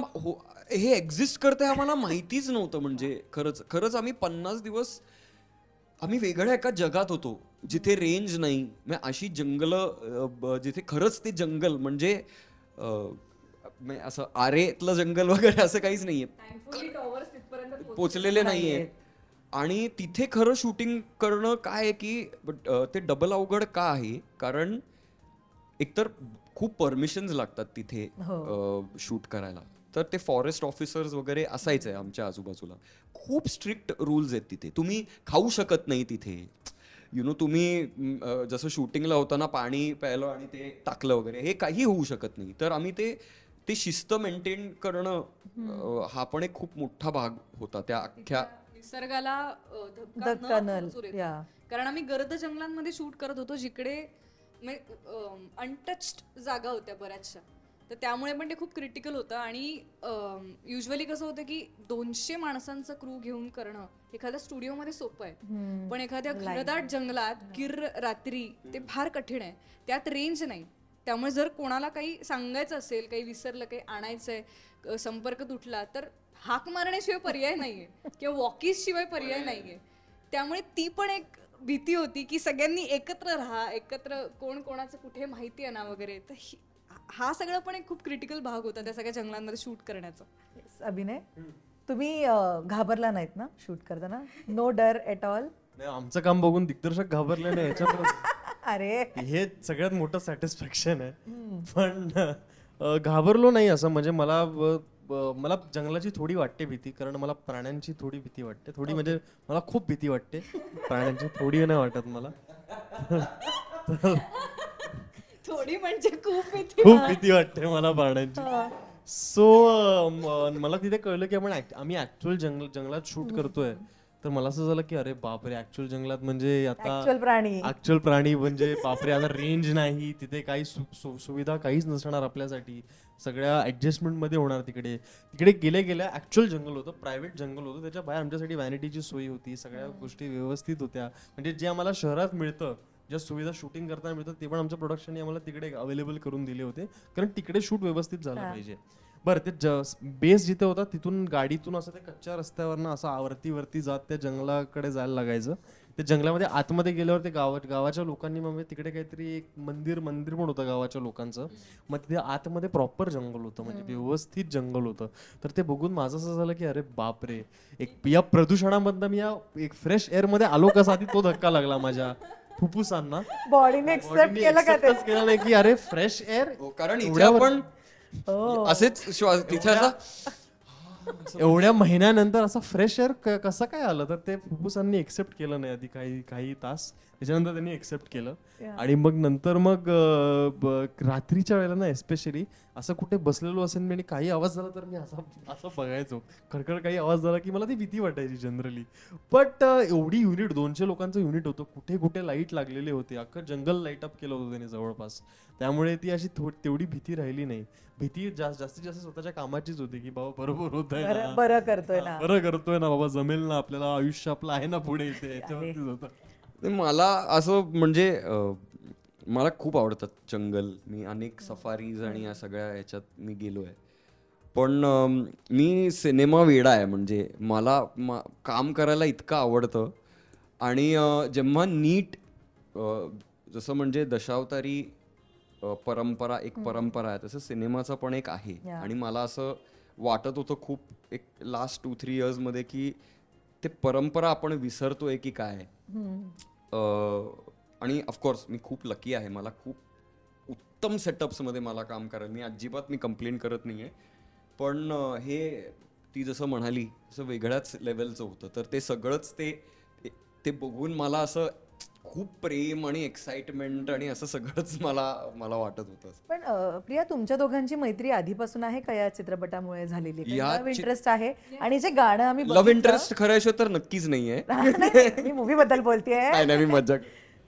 S2: हे एक्झिस्ट करते आम्हाला माहितीच नव्हतं. म्हणजे खरंच आम्ही 50 दिवस आम्ही वेगळ्या एका जगात होतो, जिथे रेंज नाही, अशी जंगल, जिथे खरंच ते जंगल म्हणजे असं आरेतलं जंगल वगैरे असं काहीच नाहीये, पोचलेले नाहीये. आणि तिथे खरं शूटिंग करणं काय आहे की ते डबल अवघड का आहे, कारण एकतर खूप परमिशन्स लागतात तिथे शूट करायला. तर ते फॉरेस्ट ऑफिसर्स वगैरे असायचे आमच्या आजूबाजूला. खूप स्ट्रिक्ट रूल्स आहेत तिथे. तुम्ही खाऊ शकत नाही तिथे. तुम्ही जसं शूटिंगला होताना पाणी प्यायलं आणि ते टाकलं वगैरे हे काही होऊ शकत नाही. तर आम्ही ते शिस्त मेंटेन करणं हा पण एक खूप मोठा भाग होता त्या अख्ख्या
S1: निसर्गाला
S4: धक्का न
S1: कारण आम्ही गर्द जंगलांमध्ये शूट करत होतो, जिकडे अनटच्ड जागा होत्या बऱ्याचशा. तर त्यामुळे पण ते खूप क्रिटिकल होतं. आणि युजली कसं होतं की 200 माणसांचा क्रू घेऊन करणं एखाद्या स्टुडिओमध्ये सोपं आहे, पण एखाद्या घनदाट जंगलात किर्र रात्री ते फार कठीण आहे. त्यात रेंज नाही. त्यामुळे जर कोणाला काही सांगायचं असेल, काही विसरलं, काही आणायचंय, संपर्क तुटला, तर हाक मारण्याशिवाय पर्याय नाहीये किंवा वॉकीज शिवाय पर्याय नाहीये. त्यामुळे ती पण एक भीती होती की सगळ्यांनी एकत्र राहा, एकत्र कोण कोणाचं कुठे माहिती आहे ना वगैरे. तर हा सगळं पण एक खूप क्रिटिकल भाग होता त्या सगळ्या जंगलांमध्ये शूट करण्याचा.
S4: अभिनय, तुम्ही घाबरला नाहीत ना शूट करताना? नो डर एट ऑल?
S3: आमचं काम बघून दिग्दर्शक घाबरले नाही याच्यात.
S4: अरे
S3: हे सगळ्यात मोठं सॅटिस्फॅक्शन आहे. पण घाबरलो नाही असं. म्हणजे मला जंगलाची थोडी वाटते भीती, कारण मला प्राण्यांची थोडी भीती वाटते. थोडी म्हणजे मला खूप भीती वाटते प्राण्यांची, थोडी नाही वाटत मला.
S1: थोडी म्हणजे खूप
S3: भीती वाटते मला प्राण्यांची. सो मला तिथे कळलं की आम्ही ऍक्च्युअल जंगलात शूट करतोय. तर मला असं झालं की अरे बापरे, ऍक्च्युअल जंगलात म्हणजे आता ऍक्च्युअल प्राणी म्हणजे बापरे, आता रेंज नाही तिथे, काही सुविधा काहीच नसणार आपल्यासाठी, सगळ्या ऍडजस्टमेंट मध्ये होणार. तिकडे गेल्या ऍक्च्युअल जंगल होतं, प्रायव्हेट जंगल होतं. त्याच्या बाहेर आमच्यासाठी व्हॅनिटीची सोय होती, सगळ्या गोष्टी व्यवस्थित होत्या. म्हणजे जे आम्हाला शहरात मिळतं, ज्या सुविधा शूटिंग करताना मिळतात, ते पण आमच्या प्रोडक्शनने आम्हाला तिकडे अवेलेबल करून दिले होते, कारण तिकडे शूट व्यवस्थित झालं पाहिजे. बरं, ते बेस जिथे होता तिथून गाडीतून असं ते कच्च्या रस्त्यावरनं असं वरती जात त्या जंगलाकडे जायला लागायचं. ते जंगलामध्ये आतमध्ये गेल्यावर ते गावाच्या लोकांनी मग तिकडे काहीतरी एक मंदिर पण होतं गावाच्या लोकांचं. मग तिथे आतमध्ये प्रॉपर जंगल होतं, म्हणजे व्यवस्थित जंगल होतं. तर ते बघून माझं असं झालं की अरे बापरे, या प्रदूषणामधनं मी या एक फ्रेश एअर मध्ये आलो कसा, आधी तो धक्का लागला माझ्या फुफ्फुसांना.
S4: बॉडीने एक्सेप्ट
S3: केलं नाही की अरे फ्रेश एअर,
S2: कारण इथे आपण असेच तिथे
S3: एवढ्या महिन्यानंतर असा फ्रेश एअर कसं काय आलं. तर ते फुफ्फुसांनी एक्सेप्ट केलं नाही आधी काही तास, त्याच्यानंतर त्यांनी एक्सेप्ट केलं. आणि मग नंतर रात्रीच्या वेळेला ना एस्पेशली असं कुठे बसलेलो असेल मी आणि काही आवाज झाला तर मी असं बघायचो, खडखड काही आवाज झाला की मला ती भीती वाटायची जनरली. बट एवढी युनिट, 200 लोकांचं युनिट होतं, कुठे कुठे लाईट लागलेले होते, अख्खं जंगल लाईट अप केलं होतं त्यांनी जवळपास. त्यामुळे ती अशी तेवढी भीती राहिली नाही. भीती जास्तीत जास्त स्वतःच्या कामाचीच होती की बाबा बरोबर होत आहे ना,
S4: बरं करतोय ना
S3: बाबा, जमेल ना आपल्याला, आयुष्य आपलं आहे ना पुढे इथे.
S2: मला असं म्हणजे मला खूप आवडतात जंगल. मी अनेक सफारीज आणि या सगळ्या ह्याच्यात मी गेलोय. पण मी सिनेमा वेडा आहे. म्हणजे मला काम करायला इतकं आवडतं. आणि जेव्हा नीट जसं म्हणजे दशावतारी परंपरा एक परंपरा आहे, तसं सिनेमाचा पण एक आहे. आणि मला असं वाटत होतं खूप एक लास्ट 2-3 इयर्स मध्ये की ते परंपरा आपण विसरतोय की काय. आणि ऑफकोर्स मी खूप लकी आहे, मला खूप उत्तम सेटअप्स मध्ये मला काम करायला, मी अजिबात कंप्लेंट करत नाहीये. पण हे ती जसं म्हणाली तसं वेगळ्याच लेवलचं होतं. तर ते सगळंच ते बघून मला असं खूप प्रेम आणि एक्साइटमेंट आणि असं सगळंच मला वाटत होतं.
S4: पण प्रिया, तुमच्या दोघांची मैत्री आधीपासून आहे का या चित्रपटामुळे झालेली?
S2: या
S4: इंटरेस्ट आहे आणि जे गाणं आम्ही
S2: लव्ह इंटरेस्ट खरं तर नक्कीच नाहीये.
S4: मी मूवी बद्दल बोलतेय,
S2: नाही मी मजाक.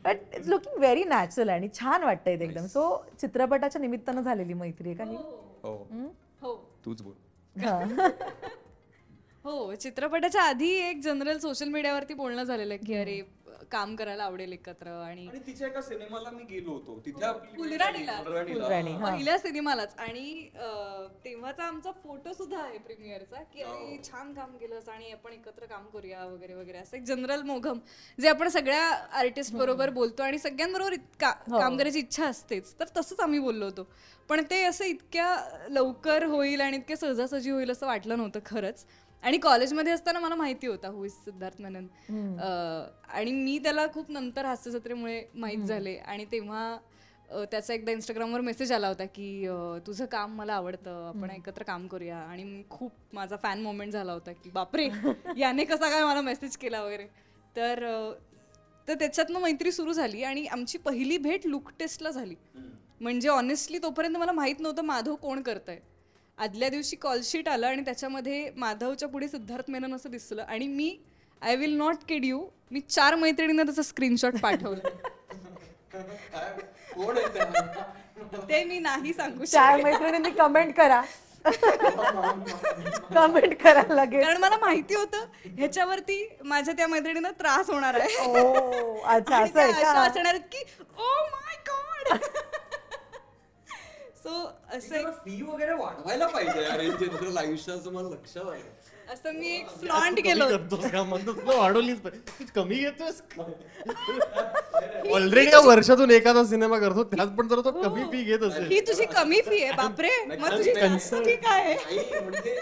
S4: But it's looking very natural आणि छान वाटतंय ते एकदम. सो चित्रपटाच्या निमित्तानं झालेली मैत्री आहे का ही?
S1: हो
S2: तूच बोल.
S1: हो, चित्रपटाच्या आधी एक जनरल सोशल मीडियावरती बोलणं झालेलं की अरे काम करायला आवडेल एकत्र. आणि
S2: तिच्या एका सिनेमाला मी गेलो होतो, तिथे
S1: फुलराणीला
S4: फुलराणी,
S1: पहिल्या सिनेमालाच. आणि तेव्हाचा आमचा फोटो सुद्धा आहे प्रीमियरचा की अरे छान काम केलंस आणि आपण एकत्र काम करूया वगैरे वगैरे, असं एक जनरल मोघम जे आपण सगळ्या आर्टिस्ट बरोबर बोलतो आणि सगळ्यांबरोबर काम करायची इच्छा असतेच, तर तसंच आम्ही बोललो होतो. पण ते असं इतक्या लवकर होईल आणि इतक्या सहजासहजी होईल असं वाटलं नव्हतं खरंच. आणि कॉलेजमध्ये असताना मला माहिती होता हु इज सिद्धार्थ मेनन. आणि मी त्याला खूप नंतर हास्य जत्रेमुळे माहीत झाले. आणि तेव्हा त्याचा एकदा इंस्टाग्रामवर मेसेज आला होता की तुझं काम मला आवडतं, आपण एकत्र काम करूया. आणि खूप माझा फॅन मोमेंट झाला होता की बापरे याने कसा काय मला मेसेज केला वगैरे. तर त्याच्यातनं मैत्री सुरू झाली आणि आमची पहिली भेट लुक टेस्टला झाली. म्हणजे ऑनेस्टली तोपर्यंत मला माहीत नव्हतं माधव कोण करतंय. आदल्या दिवशी कॉलशीट आलं आणि त्याच्यामध्ये माधवच्या पुढे सिद्धार्थ मेनन असं दिसलं. आणि मी I will not kid you, मी 4 मैत्रिणींना त्याचा स्क्रीनशॉट पाठवलं. ते मी नाही सांगू शकत.
S4: 4 मैत्रिणींनी कमेंट करा, कमेंट करा लगेच,
S1: कारण मला माहिती होतं ह्याच्यावरती माझ्या त्या मैत्रिणींना त्रास होणार आहे.
S4: अच्छा, असं आहे का?
S1: असणार आहेत की ओ माय गॉड. सो असं
S2: फी वगैरे वाढवायला पाहिजे यार जनरल आयुष्याचं, मला लक्षात आलं.
S1: असं मी एक फ्लॉन्ट केलं
S3: वाढवलीच पाहिजे, कमी घेतोस ऑलरेडी वर्षातून एखादा सिनेमा करतो, त्यात पण जर तो कमी फी घेत असेल.
S1: ही तुझी कमी फी आहे बापरे, मग तुझी जास्त फी काय आहे?
S2: म्हणजे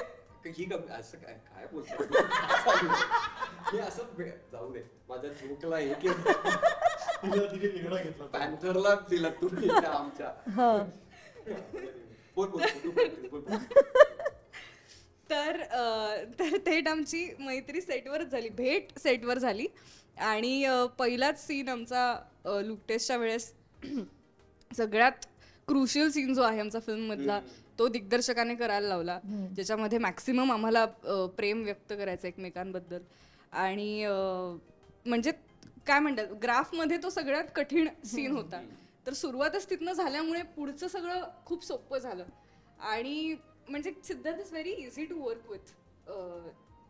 S2: ही असं काय बोलतो असं जाऊ दे, माझ्या जोकला एक पॅन्थरला दिला तुम्ही आमच्या.
S1: तर थेट आमची मैत्री सेटवरच झाली, भेट सेटवर झाली. आणि पहिलाच सीन आमचा लुक टेस्टच्या वेळेस सगळ्यात क्रुशियल सीन जो आहे आमचा फिल्म मधला, तो दिग्दर्शकाने करायला लावला, ज्याच्यामध्ये मॅक्सिमम आम्हाला प्रेम व्यक्त करायचं एकमेकांबद्दल. आणि म्हणजे काय म्हणतात, ग्राफमध्ये तो सगळ्यात कठीण सीन होता. तर सुरुवातच तिथनं झाल्यामुळे पुढचं सगळं खूप सोपं झालं. आणि म्हणजे Siddharth is very easy to work with.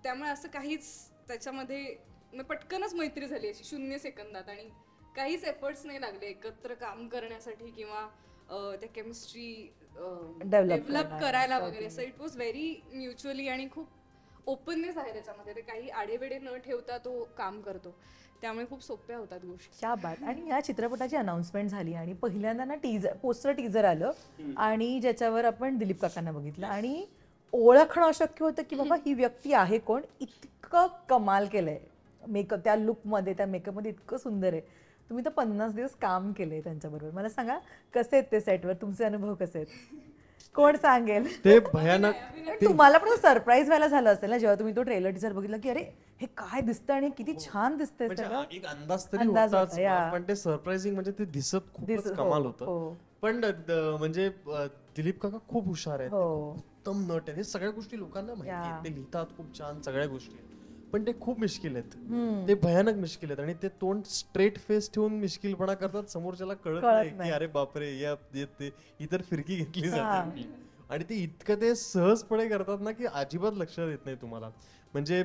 S1: त्यामुळे असं काहीच त्याच्यामध्ये पटकनच मैत्री झाली अशी 0 सेकंदात. आणि काहीच एफर्ट्स नाही लागले एकत्र काम करण्यासाठी किंवा त्या केमिस्ट्री डेव्हलप करायला वगैरे. So it was very mutually आणि खूप ओपननेस आहे त्याच्यामध्ये. ते काही आडेवेडे न ठेवता तो काम करतो, त्यामुळे खूप सोप्या होतात गोष्टी.
S4: क्या बात. आणि या चित्रपटाची अनाउन्समेंट झाली आणि पहिल्यांदा ना पोस्टर टीजर आलं आणि ज्याच्यावर आपण दिलीप काकांना बघितलं आणि ओळखणं अशक्य होतं की बाबा ही व्यक्ती आहे कोण. इतकं कमाल केलंय मेकअप, त्या लुकमध्ये, त्या मेकअपमध्ये इतकं सुंदर आहे. तुम्ही तर 50 दिवस काम केलंय त्यांच्याबरोबर. मला सांगा कसे आहेत ते सेटवर, तुमचे अनुभव कसे आहेत, कोण सांगेल?
S3: ते भयानक.
S4: तुम्हाला पण सरप्राईज व्हायला झालं असेल ना जेव्हा तुम्ही तो ट्रेलर टीजर बघितला की अरे हे काय दिसतं आणि किती छान दिसतंय सगळं.
S3: एक अंदाज तरी होताच, पण ते सरप्राइझिंग म्हणजे ते दिसत खूपच कमाल होतं. पण म्हणजे दिलीप काका खूप हुशार आहेत, उत्तम नट आहेत, हे सगळ्या गोष्टी लोकांना माहिती आहेत, ते लिहितात खूप छान सगळ्या गोष्टी, पण ते खूप मिश्किल आहेत, ते भयानक मिश्किल आहेत. आणि ते तोंड स्ट्रेट फेस ठेवून मिश्किलपणा करतात, समोरच्याला कळत नाही की अरे बापरे या इतर फिरकी घेतली जाते. आणि ते इतकं ते सहजपणे करतात ना की अजिबात लक्षात येत नाही तुम्हाला. म्हणजे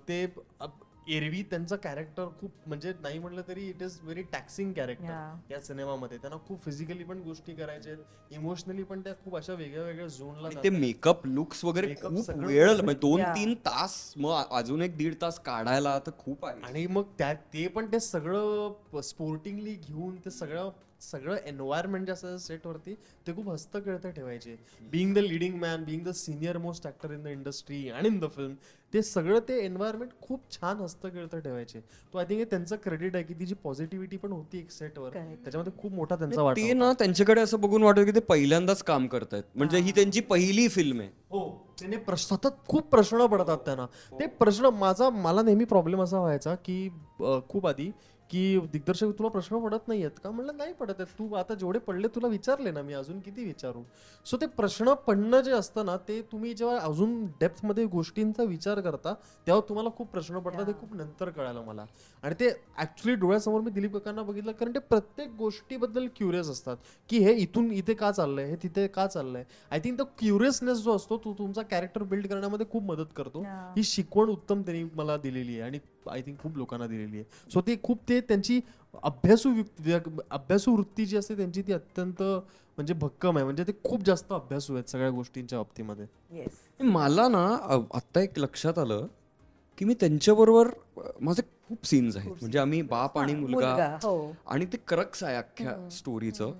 S3: ते एरवी त्यांचं कॅरेक्टर खूप म्हणजे नाही म्हटलं तरी it is very taxing character या सिनेमामध्ये. त्यांना खूप फिजिकली पण गोष्टी करायच्या, इमोशनली पण त्या खूप अशा वेगळ्या वेगळ्या झोनला
S2: ते मेकअप लुक्स वगैरे खूप वेळ 2-3 तास, मग अजून 1-1.5 तास काढायला तर खूप आहे.
S3: आणि मग ते पण ते सगळं स्पोर्टिंगली घेऊन ते सगळं एन्व्हायरमेंट जे असं सेटवरती ते खूप हस्तखेळतं ठेवायचे. Being the leading man, being the senior most actor in the industry and in the film, ते सगळं ते एन्व्हायरमेंट खूप छान हस्तखेळतं ठेवायचे. तो आय थिंक त्यांचं क्रेडिट आहे की ती जी पॉझिटिव्हिटी पण होती एक सेटवर, त्याच्यामध्ये खूप मोठा त्यांचा वाटा.
S2: ते ना त्यांच्याकडे असं बघून वाटत की ते पहिल्यांदाच काम करतायत, म्हणजे ही त्यांची पहिली फिल्म आहे.
S3: हो, त्याने सतत खूप प्रश्न पडतात त्यांना. ते प्रश्न मला नेहमी प्रॉब्लेम असा व्हायचा की खूप आधी की दिग्दर्शक तुला प्रश्न पडत नाहीयेत का? म्हणलं नाही पडत आहेत, तू आता जेवढे पडले तुला विचारले ना मी, अजून किती विचारू. सो ते प्रश्न पडणं जे असतं ना, ते तुम्ही जेव्हा अजून डेप्थ मध्ये गोष्टींचा विचार करता तेव्हा तुम्हाला खूप प्रश्न पडतात. ते खूप नंतर कळालं मला. आणि ते ऍक्च्युली डोळ्यासमोर मी दिलीप काकांना बघितलं, कारण ते प्रत्येक गोष्टीबद्दल क्युरियस असतात की हे इथून इथे का चाललंय, हे तिथे का चाललंय. आय थिंक तो क्युरियसनेस जो असतो तो तुमचा कॅरेक्टर बिल्ड करण्यामध्ये खूप मदत करतो. ही शिकवण उत्तम त्यांनी मला दिलेली आहे आणि आय थिंक खूप लोकांना दिलेली आहे. सो ते खूप त्यांची अभ्यासू वृत्ती जी असते त्यांची ती अत्यंत म्हणजे भक्कम आहे. म्हणजे ते खूप जास्त अभ्यासू आहेत सगळ्या गोष्टींच्या बाबतीमध्ये.
S2: मला ना आता एक लक्षात आलं की मी त्यांच्याबरोबर माझे खूप सीन्स आहेत, म्हणजे आम्ही बाप आणि मुलगा आणि ते क्रक्स आहे अख्ख्या स्टोरीचं.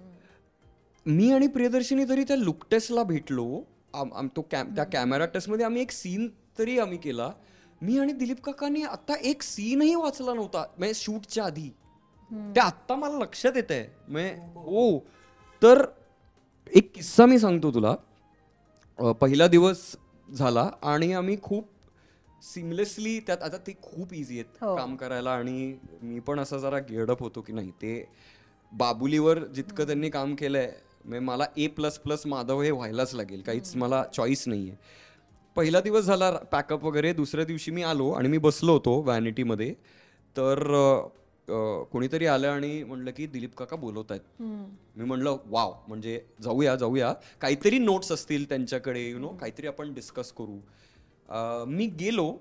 S2: मी आणि प्रियदर्शनी तरी त्या लुक टेस्टला भेटलो, त्या कॅमेरा टेस्टमध्ये आम्ही एक सीन तरी आम्ही केला. मी आणि दिलीप काकांनी आता एक सीनही वाचला नव्हता म्हणजे शूटच्या आधी. ते आत्ता मला लक्षात येत आहे. हो, तर एक किस्सा मी सांगतो तुला. पहिला दिवस झाला आणि आम्ही खूप सिमलेसली त्यात, आता ते खूप इझी आहेत काम करायला आणि मी पण असं जरा गेडअप होतो की नाही, ते बाबुलीवर जितकं त्यांनी काम केलंय मला A++ माधव हे व्हायलाच लागेल, काहीच मला चॉईस नाहीये. पहिला दिवस झाला पॅकअप वगैरे. दुसऱ्या दिवशी मी आलो आणि मी बसलो होतो व्हॅनिटीमध्ये, तर कोणीतरी आलं आणि म्हणलं की दिलीप काका बोलवत आहेत. मी म्हणलं वाव, म्हणजे जाऊया, काहीतरी नोट्स असतील त्यांच्याकडे, काहीतरी आपण डिस्कस करू. मी गेलो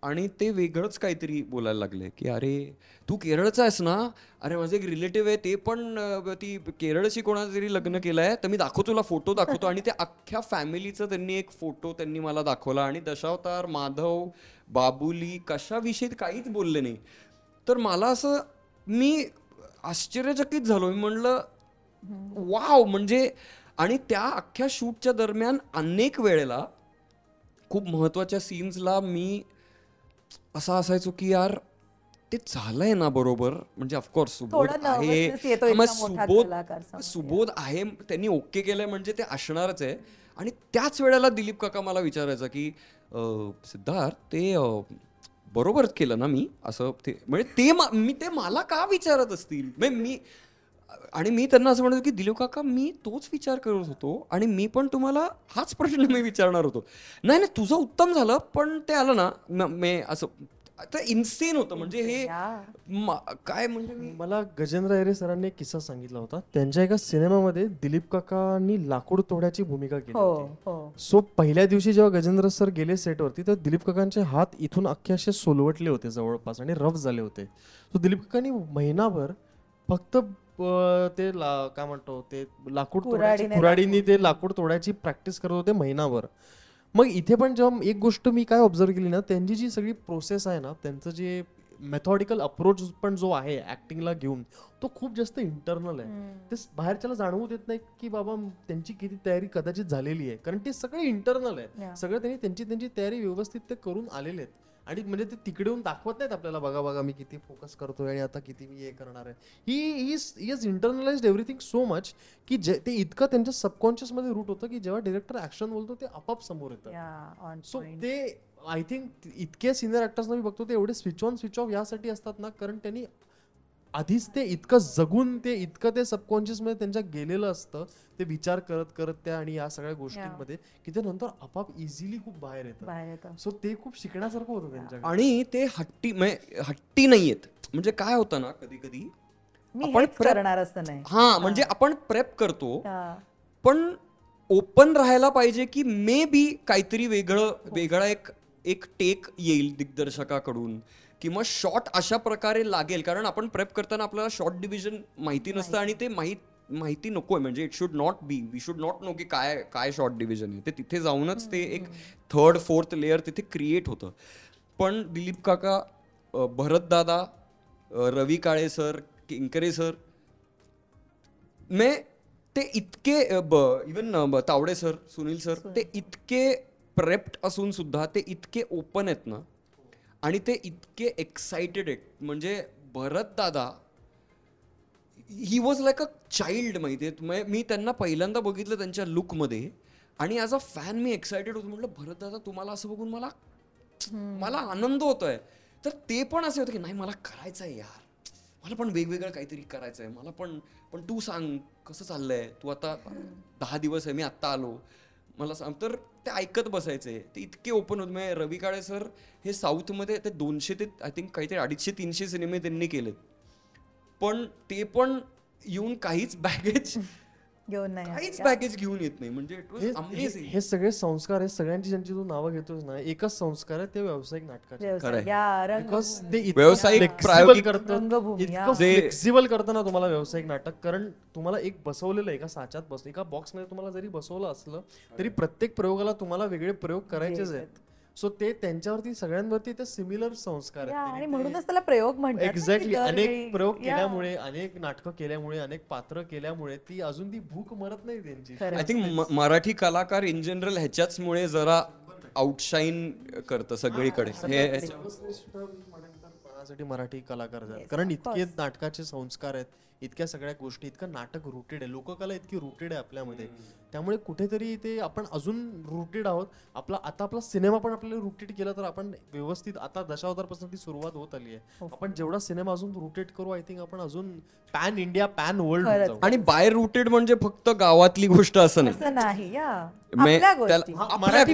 S2: आणि ते वेगळंच काहीतरी बोलायला लागले की अरे तू केरळचा आहेस ना, अरे माझे एक रिलेटिव्ह आहे ते पण ती केरळशी कोणाचं तरी लग्न केलंय, तर मी तुला फोटो दाखवतो. आणि ते अख्ख्या फॅमिलीचं त्यांनी एक फोटो त्यांनी मला दाखवला आणि दशावतार, माधव, बाबुली कशाविषयी काहीच बोलले नाही. तर मला असं मी आश्चर्यचकित झालो. मी म्हणलं वाव, म्हणजे. आणि त्या अख्ख्या शूटच्या दरम्यान अनेक वेळेला खूप महत्वाच्या सीन्सला मी असा असायचो की यार ते झालंय ना बरोबर, म्हणजे ऑफकोर्स सुबोध आहे, त्यांनी ओके केलंय म्हणजे ते असणारच आहे. आणि त्याच वेळेला दिलीप काका मला विचारायचा की सिद्धार्थ ते बरोबरच केलं ना मी, असं ते म्हणजे ते मला का विचारत असतील. आणि मी त्यांना असं म्हणतो की दिलीप काका मी तोच विचार करत होतो आणि मी पण तुम्हाला हाच प्रश्न मी विचारणार होतो. नाही तुझं उत्तम झालं, पण ते आलं ना मी असं इन्सेन होतं. म्हणजे हे काय, म्हणजे
S3: मला गजेंद्र अहिरे सरांनी एक किस्सा सांगितला होता. त्यांच्या एका सिनेमामध्ये दिलीप काकांनी लाकूड तोड्याची भूमिका केली होती. सो पहिल्या दिवशी जेव्हा गजेंद्र सर गेले सेटवरती तर दिलीप काकांचे हात इथून अख्खे असे सोलवटले होते जवळपास आणि रफ झाले होते. सो दिलीप काकांनी महिनाभर फक्त ते काय म्हणतो ते लाकूड कुऱ्हाडीने ते लाकूड तोडायची प्रॅक्टिस करत होते महिनाभर. मग इथे पण जेव्हा एक गोष्ट मी काय ऑब्झर्व केली ना, त्यांची जी सगळी प्रोसेस आहे ना, त्यांचं जे मेथॉडिकल अप्रोच पण जो आहे ऍक्टिंगला घेऊन तो खूप जास्त इंटरनल आहे. ते बाहेरच्याला जाणवू देत नाही की बाबा त्यांची किती तयारी कदाचित झालेली आहे, कारण ते सगळे इंटरनल आहे. सगळं त्यांनी त्यांची तयारी व्यवस्थित ते करून आलेले आहेत. आणि म्हणजे ते तिकडे येऊन दाखवत नाहीत आपल्याला, बघा मी किती फोकस करतोय आणि आता किती मी हे करणार आहे. He is internalised everything so much की ते इतकं त्यांच्या सबकॉन्शियस मध्ये रूट होतं की जेव्हा डिरेक्टर ऍक्शन बोलतो ते आपाप समोर येतं. सो ते आय थिंक इतके सिनियर ऍक्टर्सना मी बघतो ते एवढे स्विच ऑन स्विच ऑफ यासाठी असतात ना, कारण त्यांनी आधीच ते इतकं जगून ते इतकं ते सबकॉन्शियस मध्ये त्यांच्या गेलेलं असतं, ते विचार करत करत त्या आणि या सगळ्या गोष्टींमध्ये की ते नंतर आपाप इझिली खूप बाहेर येतं. सो ते खूप शिकण्यासारखं होतं त्यांच्याकडे.
S2: आणि ते हट्टी नाहीयेत. म्हणजे काय होतं ना, कधी कधी
S4: आपण करणार असतं नाही,
S2: म्हणजे आपण प्रेप करतो, पण ओपन राहायला पाहिजे की मे बी काहीतरी वेगळा एक टेक येईल दिग्दर्शकाकडून, किंवा शॉट अशा प्रकारे लागेल, कारण आपण प्रेप करताना आपल्याला शॉट डिव्हिजन माहिती नसतं आणि ते माहिती नकोय, म्हणजे it should not be, we should not know की काय शॉट डिव्हिजन आहे. ते तिथे जाऊनच ते एक 3rd 4th लेअर तिथे क्रिएट होतं. पण दिलीप काका, भरत दादा, रवी काळे सर, किंकरे सर, ते इतके, even Tawde sir, Sunil sir, ते इतके प्रेप्ड असून सुद्धा ते इतके ओपन आहेत ना, आणि ते इतके एक्साइटेड आहेत. म्हणजे भरत दादा, he was like a child, माहितीये. मी त्यांना पहिल्यांदा बघितलं त्यांच्या लुकमध्ये, आणि as a fan me excited होतो. म्हटलं भरत दादा, तुम्हाला असं बघून मला आनंद होतोय. तर ते पण असे होते की नाही, मला करायचं आहे यार, मला पण वेगवेगळं काहीतरी करायचं आहे, मला पण तू सांग कसं चाललंय, तू आता 10 दिवस आहे, मी आत्ता आलो, मला सांग. तर ते ऐकत बसायचे, ते इतके ओपन होते. म्हणजे रवी काळे सर हे साऊथमध्ये ते 200 ते आय थिंक काहीतरी 250-300 सिनेमे त्यांनी केलेत, पण ते पण येऊन काहीच बॅगेज घेऊन येत नाही. म्हणजे
S3: हे सगळे संस्कार, हे सगळ्यांची ज्यांची तू नावं घेतोस ना, एकच संस्कार आहे, ते व्यावसायिक नाटकाचे.
S2: व्यावसायिक
S3: फ्लेक्सिबल करतं ना तुम्हाला व्यावसायिक नाटक, कारण तुम्हाला एक बसवलेलं एका साच्यात बसलं, एका बॉक्समध्ये तुम्हाला जरी बसवलं असलं तरी प्रत्येक प्रयोगाला तुम्हाला वेगळे प्रयोग करायचेच आहेत. सो ते त्यांच्यावरती सगळ्यांवरती ते सिमिलर संस्कार आहेत,
S4: आणि म्हणूनच त्याला प्रयोग म्हणतात.
S3: एक्झॅक्टली. अनेक प्रयोग केल्यामुळे, अनेक नाटकं केल्यामुळे, अनेक पात्र केल्यामुळे ती अजून ती भूक मरत नाही त्यांची.
S2: आय थिंक मराठी कलाकार इन जनरल ह्याच्याचमुळे जरा आउटशाईन करतं सगळीकडे.
S3: साठी मराठी कलाकार आहेत, कारण इतके नाटकाचे संस्कार आहेत, इतक्या सगळ्या गोष्टी, इतकं नाटक रूटेड आहे, लोककला इतकी रूटेड आहे आपल्यामध्ये. त्यामुळे कुठेतरी ते आपण अजून रूटेड आहोत. आपला सिनेमा पण आपल्याला रूटेड केला तर आपण व्यवस्थित, आता दशावतारपासून ती सुरुवात होत आली आहे. आपण जेवढा सिनेमा अजून रूटेड करू, आय थिंक आपण अजून पॅन इंडिया, पॅन वर्ल्ड.
S2: आणि बाय रूटेड म्हणजे फक्त गावातली गोष्ट असं नाही. मराठी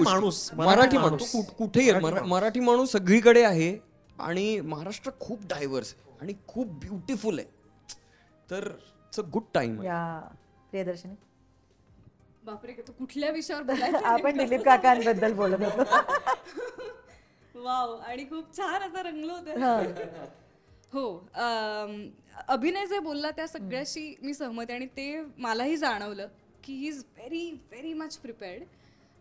S2: माणूस कुठेही, मराठी माणूस सगळीकडे आहे, आणि महाराष्ट्र खूप डायव्हर्स आणि खूप ब्युटिफुल आहे. तर it's a good time.
S4: Priyadarshini,
S1: बापरे, तू कुठल्या विषयावर बोलायचं?
S4: आपण दिलीप काकांबद्दल बोलत होतो.
S1: वाव, आणि खूप छान असं रंगलो होतं. हो, अभिनय जे बोलला त्या सगळ्याशी मी सहमत आहे, आणि ते मलाही जाणवलं की he is very very much prepared,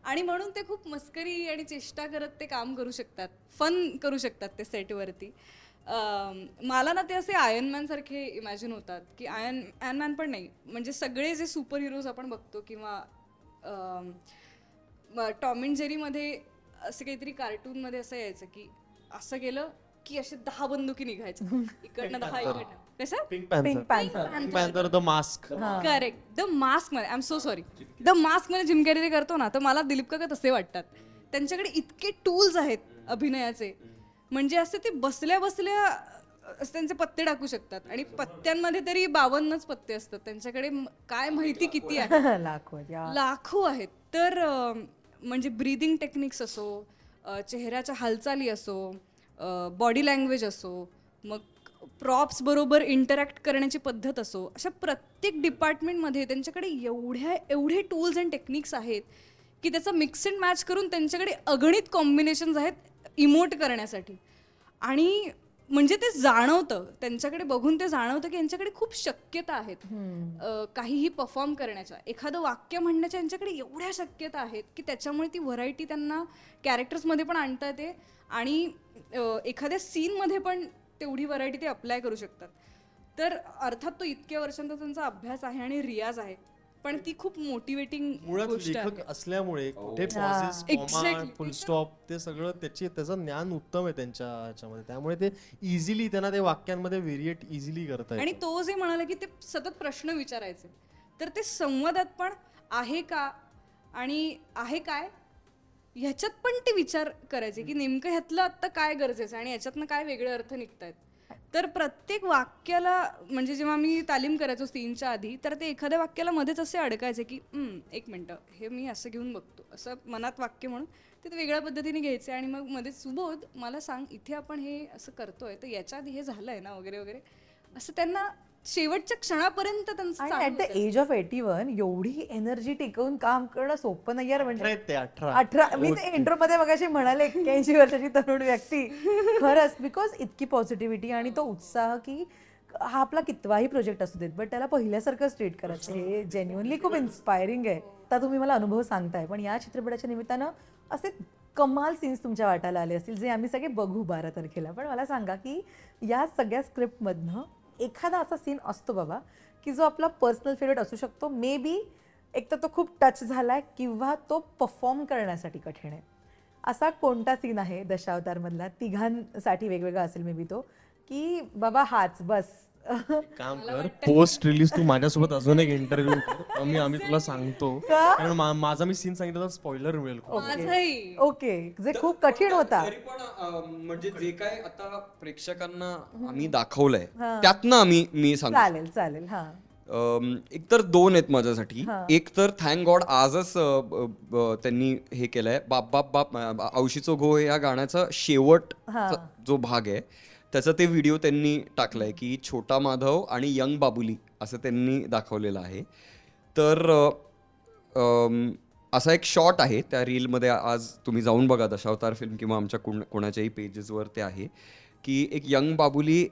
S1: आणि म्हणून ते खूप मस्करी आणि चेष्टा करत ते काम करू शकतात, फन करू शकतात ते सेटवरती. मला ना ते असे आयर्नमॅन सारखे इमॅजिन होतात, की आयर्नमॅन पण नाही, म्हणजे सगळे जे सुपर हिरोज आपण बघतो, किंवा टॉम अँड जेरीमध्ये असं काहीतरी कार्टूनमध्ये असं यायचं की असं गेलं की असे 10 बंदुकी निघायच्या, इकडनं 10 इकडनं. कसं?
S3: Pink Panther, the Mask.
S1: Correct, the Mask मध्ये, I am so sorry, the Mask मध्ये जिम कॅरी ते करतो ना, तर मला दिलीप काका तसे वाटतात. त्यांच्याकडे इतके टूल्स आहेत अभिनयाचे, म्हणजे असे ते बसल्या बसल्या त्यांचे पत्ते टाकू शकतात, आणि पत्त्यांमध्ये तरी 52च पत्ते असतात त्यांच्याकडे. काय माहिती किती आहे, लाखो आहेत. तर म्हणजे ब्रीदिंग टेक्निक्स असो, चेहऱ्याच्या हालचाली असो, बॉडी लँग्वेज असो, मग प्रॉप्स बरोबर इंटरॅक्ट करण्याची पद्धत असो, अशा प्रत्येक डिपार्टमेंटमध्ये त्यांच्याकडे एवढे टूल्स अँड टेक्निक्स आहेत की त्याचा मिक्स अँड मॅच करून त्यांच्याकडे अगणित कॉम्बिनेशन्स आहेत इमोट करण्यासाठी. आणि म्हणजे ते जाणवतं, त्यांच्याकडे बघून ते जाणवतं की यांच्याकडे खूप शक्यता आहेत काहीही परफॉर्म करण्याच्या. एखादं वाक्य म्हणण्याच्या यांच्याकडे एवढ्या शक्यता आहेत की त्याच्यामुळे ती व्हरायटी त्यांना कॅरेक्टर्समध्ये पण आणता येते, आणि एखाद्या सीनमध्ये पण तेवढी व्हरायटी ते अप्लाय करू शकतात. तर अर्थात तो इतक्या वर्षांचा त्यांचा अभ्यास आहे आणि रियाज आहे, पण ती खूप मोटिवेटिंग गोष्ट आहे.
S3: असल्यामुळे कुठे पॉजेस, कॉमा, फुल स्टॉप, ते सगळं त्याचं ज्ञान उत्तम आहे त्यांच्या ह्याच्यामध्ये, त्यामुळे ते इझिली त्यांना ते वाक्यांमध्ये व्हेरिएट इझिली करता येतं.
S1: आणि तो जे म्हणाला की ते सतत प्रश्न विचारायचे, तर ते संवादात पण आहे का आणि आहे काय ह्याच्यात पण ते विचार करायचे की नेमकं ह्यातलं आत्ता काय गरजेचं आहे आणि ह्याच्यातनं काय वेगळे अर्थ निघतायत. तर प्रत्येक वाक्याला, म्हणजे जेव्हा मी तालीम करायचो सीनच्या आधी, तर ते एखाद्या वाक्याला मध्येच असे अडकायचे की एक मिनटं, हे मी असं घेऊन बघतो, असं मनात वाक्य म्हणून ते वेगळ्या पद्धतीने घ्यायचे, आणि मग मध्येच सुबोध मला सांग, इथे आपण हे असं करतोय तर याच्या आधी हे झालंय ना, वगैरे वगैरे, असं त्यांना शेवटच्या क्षणापर्यंत त्यांचं
S4: आणि
S1: चालू
S4: ऍट द
S1: होतं.
S4: एज ऑफ 81 एवढी एनर्जी टिकवून काम करणं सोपं नाही यार. म्हणजे
S3: 18
S4: 18 मी ते इंट्रो मध्ये मगाशी म्हणाले 81 वर्षाची तरुण व्यक्ती. खरंच, बिकॉज इतकी पॉझिटिव्हिटी आणि तो उत्साह की हा आपला कितवाही प्रोजेक्ट असू देत बट त्याला पहिल्यासारखंच ट्रीट करायचं हे जेन्युअनली खूप इन्स्पायरिंग आहे. आता तुम्ही मला अनुभव सांगताय पण या चित्रपटाच्या निमित्तानं असे कमाल सीन्स तुमच्या वाटायला आले असतील जे आम्ही सगळे बघू 12 तारखेला. पण मला सांगा की या सगळ्या स्क्रिप्टमधनं एखादा असा सीन असतो बाबा की जो आपला पर्सनल फेवरेट असू शकतो. मे बी एक तर तो खूप टच झालाय किंवा तो परफॉर्म करण्यासाठी कठीण आहे. असा कोणता सीन आहे दशावतारमधला? तिघांसाठी वेगवेगळा असेल मे बी तो, की बाबा हाच बस.
S3: काम कर, पोस्ट रिलीज तू माझ्यासोबत अजून एक इंटरव्ह्यू कर, आम्ही तुला सांगतो. कारण माझा मी सीन सांगितलं तर स्पॉइलर मिळेल.
S1: माझंही
S4: ओके, जे खूप कठीण होता.
S2: तरी पण म्हणजे जे काय आता प्रेक्षकांना आम्ही दाखवलंय त्यातनं मी सांगतो.
S4: चालेल चालेल. हा
S2: एक तर दोन आहेत माझ्यासाठी. एक तर थँक गॉड आजच त्यांनी हे केलंय, बाप बाप बाप औशीचो घो या गाण्याचा शेवट जो भाग आहे त्याचा ते व्हिडिओ त्यांनी टाकलाय की छोटा माधव आणि यंग बाबुली असं त्यांनी दाखवलेलं आहे. तर असा एक शॉट आहे त्या रीलमध्ये. आज तुम्ही जाऊन बघा दशावतार फिल्म किंवा आमच्या कोणाच्याही पेजेसवर ते आहे की एक यंग बाबुली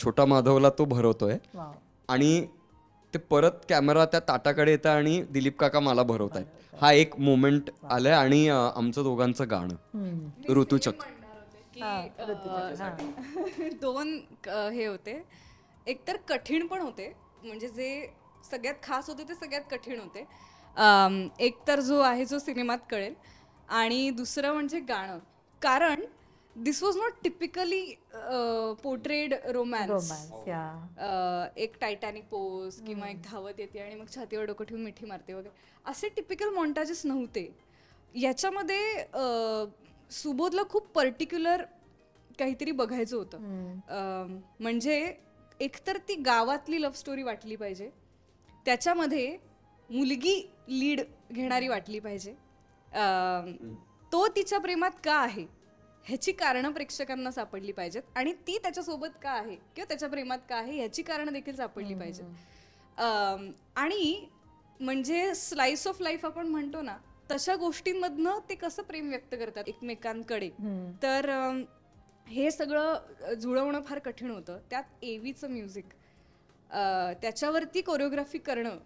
S2: छोटा माधवला तो भरवतोय आणि ते परत कॅमेरा त्या ताटाकडे येतं आणि दिलीप काका मला भरवत आहेत. हा एक मोमेंट आलाय. आणि आमचं दोघांचं गाणं ऋतुचक्र.
S1: दोन हे होते. एकतर कठीण पण होते, म्हणजे जे सगळ्यात खास होते ते सगळ्यात कठीण होते. एकतर जो आहे जो सिनेमात कळेल आणि दुसरं म्हणजे गाणं. कारण this was not typically portrayed romance. एक टायटॅनिक पोज किंवा एक धावत येते आणि मग छातीवर डोकं ठेवून मिठी मारते वगैरे असे टिपिकल मॉन्टाजेस नव्हते याच्यामध्ये. सुबोधला खूप पर्टिक्युलर काहीतरी बघायचं होतं. म्हणजे एकतर ती गावातली लव्ह स्टोरी वाटली पाहिजे, त्याच्यामध्ये मुलगी लीड घेणारी वाटली पाहिजे. तो तिच्या प्रेमात का आहे ह्याची कारणं प्रेक्षकांना सापडली पाहिजेत आणि ती त्याच्यासोबत का आहे किंवा त्याच्या प्रेमात का आहे ह्याची कारणं देखील सापडली पाहिजेत. आणि म्हणजे स्लाइस ऑफ लाईफ आपण म्हणतो ना तशा गोष्टींमधनं ते कसं प्रेम व्यक्त करतात एकमेकांकडे. तर हे सगळं जुळवणं फार कठीण होतं. त्यात एवीचं म्युझिक, त्याच्यावरती कोरिओग्राफी करणं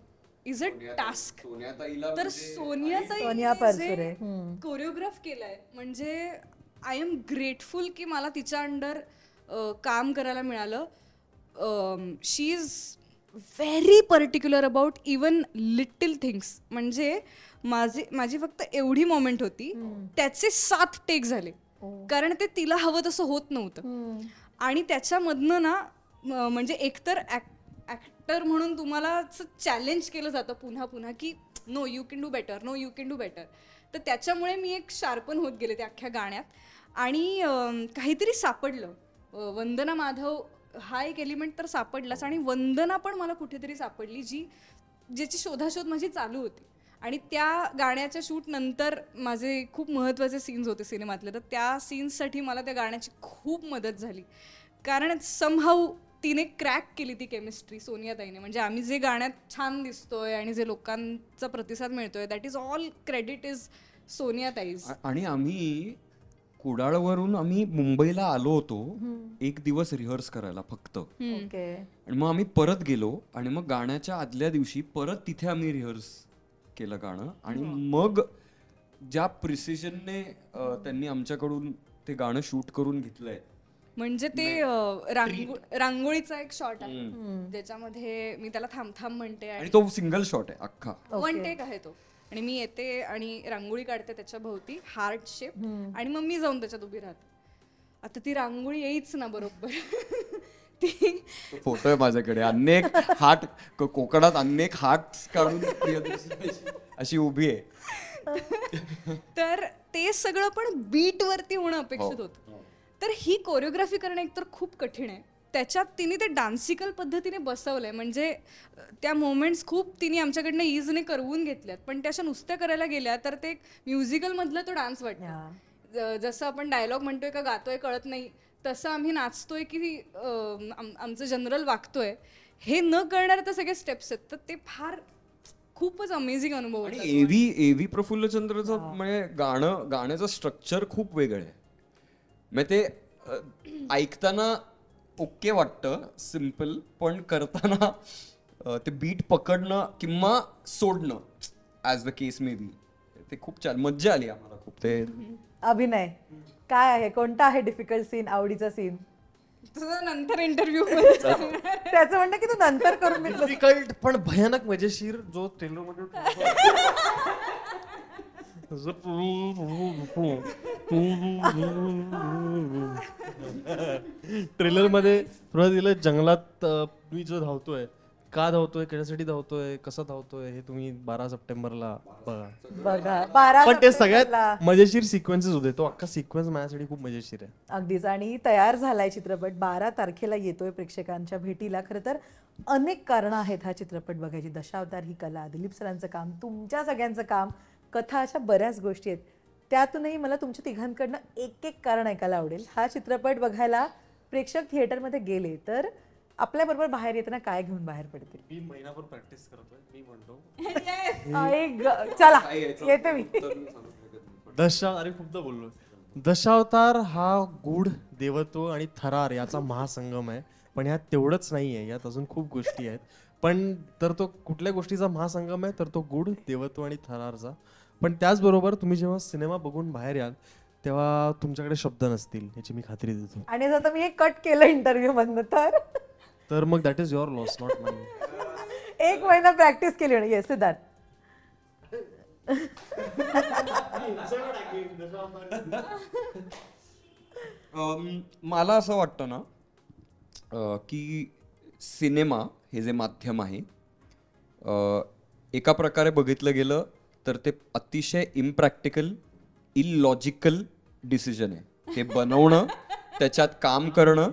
S1: इज अ टास्क. तर सोनिया परसुरे कोरिओग्राफ केलंय म्हणजे आय एम ग्रेटफुल की मला तिच्या अंडर काम करायला मिळालं. She is very particular about even little things. म्हणजे माझी फक्त एवढी मोमेंट होती त्याचे 7 टेक झाले कारण ते तिला हवं तसं होत नव्हतं. आणि त्याच्यामधनं ना म्हणजे एकतर ऍक्टर म्हणून तुम्हाला चॅलेंज केलं जातं पुन्हा पुन्हा की no you can do better, no you can do better. तर त्याच्यामुळे मी एक शार्पन होत गेले त्या अख्ख्या गाण्यात. आणि काहीतरी सापडलं. वंदना माधव हा एक एलिमेंट तर सापडलाच आणि वंदना पण मला कुठेतरी सापडली ज्याची शोधाशोध माझी चालू होती. आणि त्या गाण्याच्या शूट नंतर माझे खूप महत्त्वाचे सीन्स होते सिनेमातले, तर त्या सीन्ससाठी मला त्या गाण्याची खूप मदत झाली. कारण समहाऊ तिने क्रॅक केली ती केमिस्ट्री सोनियाताईने. म्हणजे आम्ही जे गाण्यात छान दिसतोय आणि जे लोकांचा प्रतिसाद मिळतोय that is all credit is सोनियाताईज.
S2: आणि आम्ही कुडाळवरून आम्ही मुंबईला आलो होतो एक दिवस रिहर्स करायला फक्त. आणि मग आम्ही परत गेलो आणि मग गाण्याच्या आदल्या दिवशी परत तिथे आम्ही रिहर्स केलं गाणं. आणि मग ज्या प्रिसिजनने त्यांनी आमच्याकडून ते गाणं शूट करून घेतलंय.
S1: म्हणजे ते रांगोळीचा एक शॉट आहे ज्याच्यामध्ये मी त्याला थांब थांब म्हणते
S2: आणि तो सिंगल शॉट आहे अख्खा,
S1: 1 टेक आहे तो. आणि मी येते आणि रांगोळी काढते त्याच्या भोवती हार्ट शेप आणि मग मी जाऊन त्याच्यात उभी राहते. आता ती रांगोळी येईच ना बरोबर.
S2: फोटो आहे माझ्याकडे अनेक हार्ट, कोकणात अनेक हार्ट काढून अशी उभी आहे.
S1: तर ते सगळं पण बीट वरती होणं अपेक्षित होतं. तर ही कोरिओग्राफी करणं एकतर खूप कठीण आहे. त्याच्यात तिने ते डान्सिकल पद्धतीने बसवलंय. म्हणजे त्या मोमेंट्स खूप तिने आमच्याकडनं इजने करवून घेतल्यात. पण त्या अशा नुसत्या करायला गेल्या तर ते म्युझिकल मधलं तो डान्स वाटतं. जसं आपण डायलॉग म्हणतोय का गातोय कळत नाही तसं आम्ही नाचतोय की आमचं जनरल वागतोय हे न करणारे तर सगळे स्टेप्स आहेत, तर ते फार खूपच अमेझिंग अनुभव
S2: आणि
S1: होता.
S2: एव्ही प्रफुल्लचंद्रचं म्हणजे गाण्याचं स्ट्रक्चर खूप वेगळं आहे. म्हणजे ते ऐकताना ओके वाटतं सिम्पल, पण करताना ते बीट पकडणं किंवा सोडणं as the case may be, ते खूप छान मज्जा आली आम्हाला खूप. ते
S4: अभिनय काय आहे, कोणता आहे डिफिकल्ट सीन, आवडीचा सीन?
S1: तुझं नंतर इंटरव्ह्यू
S4: त्याचं म्हणणं की तू नंतर करून मी
S3: डिफिकल्ट पण भयानक मजेशीर जो ट्रेलर मध्ये ट्रेलर मध्ये तुला दिलं जंगलात मी जो धावतोय, का धावतोय, कशासाठी धावतोय, कसं धावतोय, हे तुम्ही 12 सप्टेंबरला बघा.
S4: बघा 12
S3: पण ते
S4: सप्टेंबरला.
S3: सगळ्यात मजेशीर सिक्वेन्सेस होते. तो अख्खा सिक्वेन्स माझ्यासाठी खूप मजेशीर आहे.
S4: अगदीच. आणि तयार झालाय चित्रपट, 12 तारखेला येतोय प्रेक्षकांच्या भेटीला. खरं तर अनेक कारणं आहेत हा चित्रपट बघायची. दशावतार ही कला, दिलीप सरांचं काम, तुमच्या सगळ्यांचं काम, कथा, अशा बऱ्याच गोष्टी आहेत. त्यातूनही मला तुमच्या तिघांकडनं एक एक कारण ऐकायला आवडेल. हा चित्रपट बघायला प्रेक्षक थिएटरमध्ये गेले तर आपल्याबरोबर बाहेर येताना काय घेऊन बाहेर पडतील?
S3: मी महिनाभर प्रॅक्टिस करतोय. मी म्हणतो
S4: चला येते मी.
S3: अरे खूपदा बोललो. दशावतार हा गूढ, देवत्व आणि थरार याचा महासंगम आहे. पण ह्यात तेवढंच नाही आहे, यात अजून खूप गोष्टी आहेत. पण तर तो कुठल्या गोष्टीचा महासंगम आहे, तर तो गूढ, देवत्व आणि थरारचा. पण त्याचबरोबर तुम्ही जेव्हा सिनेमा बघून बाहेर याल तेव्हा तुमच्याकडे शब्द नसतील, याची मी खात्री देतो.
S4: आणि आता मी हे कट केलं इंटरव्ह्यू मधनं
S3: तर मग that is your loss, not my.
S4: 1 महिना प्रॅक्टिस केली होती. येस सिद्धार्थ.
S2: मला असं वाटतं ना की सिनेमा हे जे माध्यम आहे, एका प्रकारे बघितलं गेलं तर ते अतिशय इम्प्रॅक्टिकल, इलॉजिकल डिसिजन आहे. ते बनवणं, त्याच्यात काम करणं,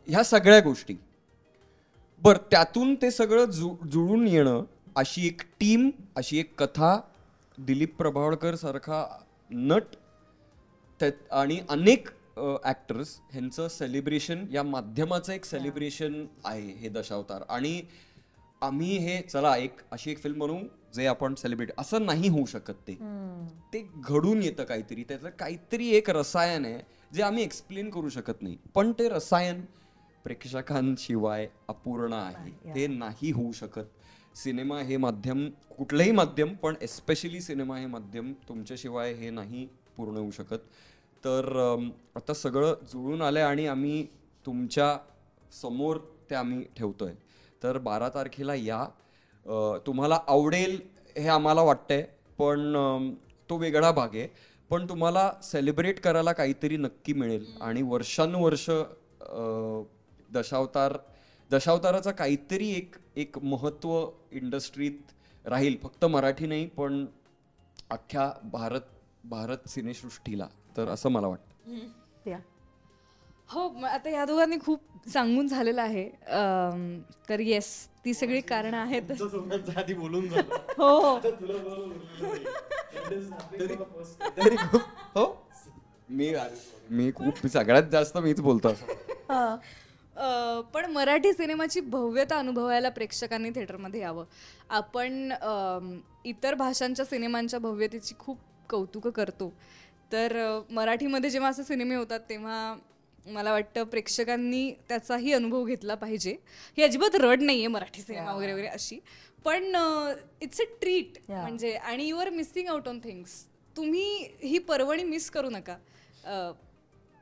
S2: ह्या सगळ्या गोष्टी. बरं, त्यातून ते सगळं जुळून येणं, अशी एक टीम, अशी एक कथा, दिलीप प्रभावळकर सारखा नट आणि अनेक ॲक्टर्स ह्यांचं सेलिब्रेशन, या माध्यमाचं एक सेलिब्रेशन आहे हे दशावतार. आणि आम्ही हे चला अशी एक फिल्म बनवू जे आपण सेलिब्रेट, असं नाही होऊ शकत. ते घडून येतं काहीतरी, त्याचं काहीतरी एक रसायन आहे जे आम्ही एक्सप्लेन करू शकत नाही. पण ते रसायन प्रेक्षकांशिवाय अपूर्ण आहे, ते नाही होऊ शकत. सिनेमा हे माध्यम, कुठलंही माध्यम, पण एस्पेशली सिनेमा हे माध्यम, तुमच्याशिवाय हे नाही पूर्ण होऊ शकत. तर आता सगळं जुळून आलंय आणि आम्ही तुमच्या समोर ते आम्ही ठेवतोय. तर 12 तारखेला या. तुम्हाला आवडेल हे आम्हाला वाटतंय, पण तो वेगळा भाग आहे. पण तुम्हाला सेलिब्रेट करायला काहीतरी नक्की मिळेल. आणि वर्षानुवर्ष दशावताराचं काहीतरी एक महत्त्व इंडस्ट्रीत राहील, फक्त मराठी नाही पण अख्ख्या भारत सिनेसृष्टीला. तर असं मला वाटतं.
S1: हो, आता या दोघांनी खूप सांगून झालेलं आहे. तर येस, ती सगळी कारणं आहेत.
S3: आधी बोलून झालं.
S1: हो
S2: हो, मी खूप सगळ्यात जास्त मीच बोलतो.
S1: पण मराठी सिनेमाची भव्यता अनुभवायला प्रेक्षकांनी थिएटरमध्ये यावं. आपण इतर भाषांच्या सिनेमांच्या भव्यतेची खूप कौतुकं करतो, तर मराठीमध्ये जेव्हा असे सिनेमे होतात तेव्हा मला वाटतं प्रेक्षकांनी त्याचाही अनुभव घेतला पाहिजे. ही अजिबात रड नाही आहे मराठी सिनेमा वगैरे वगैरे अशी, पण इट्स अ ट्रीट म्हणजे. आणि you are missing out on things. तुम्ही ही पर्वणी मिस करू नका.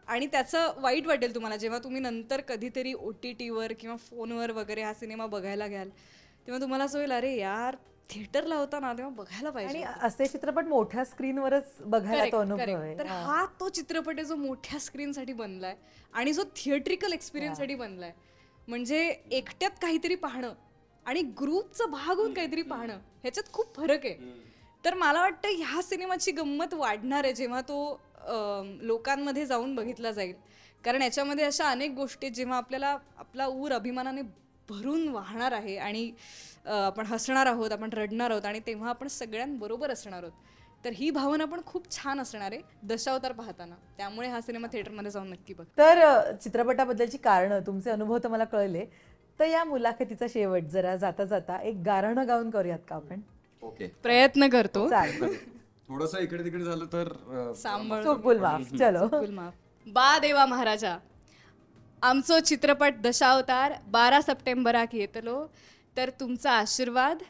S1: आणि त्याचं वाईट वाटेल तुम्हाला जेव्हा तुम्ही नंतर कधीतरी OTTवर किंवा फोनवर वगैरे हा सिनेमा बघायला घ्याल, तेव्हा तुम्हाला असं होईल, अरे यार थिएटरला होता ना तेव्हा बघायला पाहिजे.
S4: आणि असे चित्रपट मोठ्या स्क्रीनवरच बघायला तो अनुभव आहे.
S1: तर हा तो चित्रपट आहे जो मोठ्या स्क्रीनसाठी बनलाय आणि जो थिएट्रिकल एक्सपिरियन्ससाठी बनलाय. म्हणजे एकट्यात काहीतरी पाहणं आणि ग्रुपचा भाग होऊन काहीतरी पाहणं, ह्याच्यात खूप फरक आहे. तर मला वाटतं ह्या सिनेमाची गंमत वाढणार आहे जेव्हा तो लोकांमध्ये जाऊन बघितला जाईल. कारण याच्यामध्ये अशा अनेक गोष्टी जेव्हा आपल्याला आपला ऊर अभिमानाने भरून वाहणार आहे आणि आपण हसणार आहोत, आपण रडणार आहोत आणि तेव्हा आपण सगळ्यांबरोबर असणार आहोत. तर ही भावना पण खूप छान असणार आहे दशावतार पाहताना. त्यामुळे हा सिनेमा थिएटरमध्ये जाऊन नक्की बघ.
S4: तर चित्रपटाबद्दलची कारणं, तुमचे अनुभव तर मला कळले, तर या मुलाखतीचा शेवट जरा जाता जाता एक गारणं गाऊन करूयात का आपण?
S2: ओके,
S1: प्रयत्न करतो.
S4: चालेल.
S2: थोडस इकडे तिकडे झालं तर
S1: सांभाळ
S4: चुकबुल माफ. चलो.
S1: बा देवा महाराजा, आमचो चित्रपट दशावतार 12 सप्टेंबराक येतलो, तर तुमचा आशीर्वाद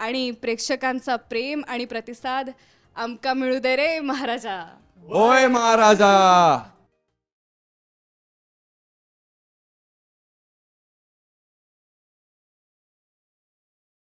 S1: आणि प्रेक्षकांचा प्रेम आणि प्रतिसाद आमका मिळू दे रे महाराजा.
S2: होय महाराजा.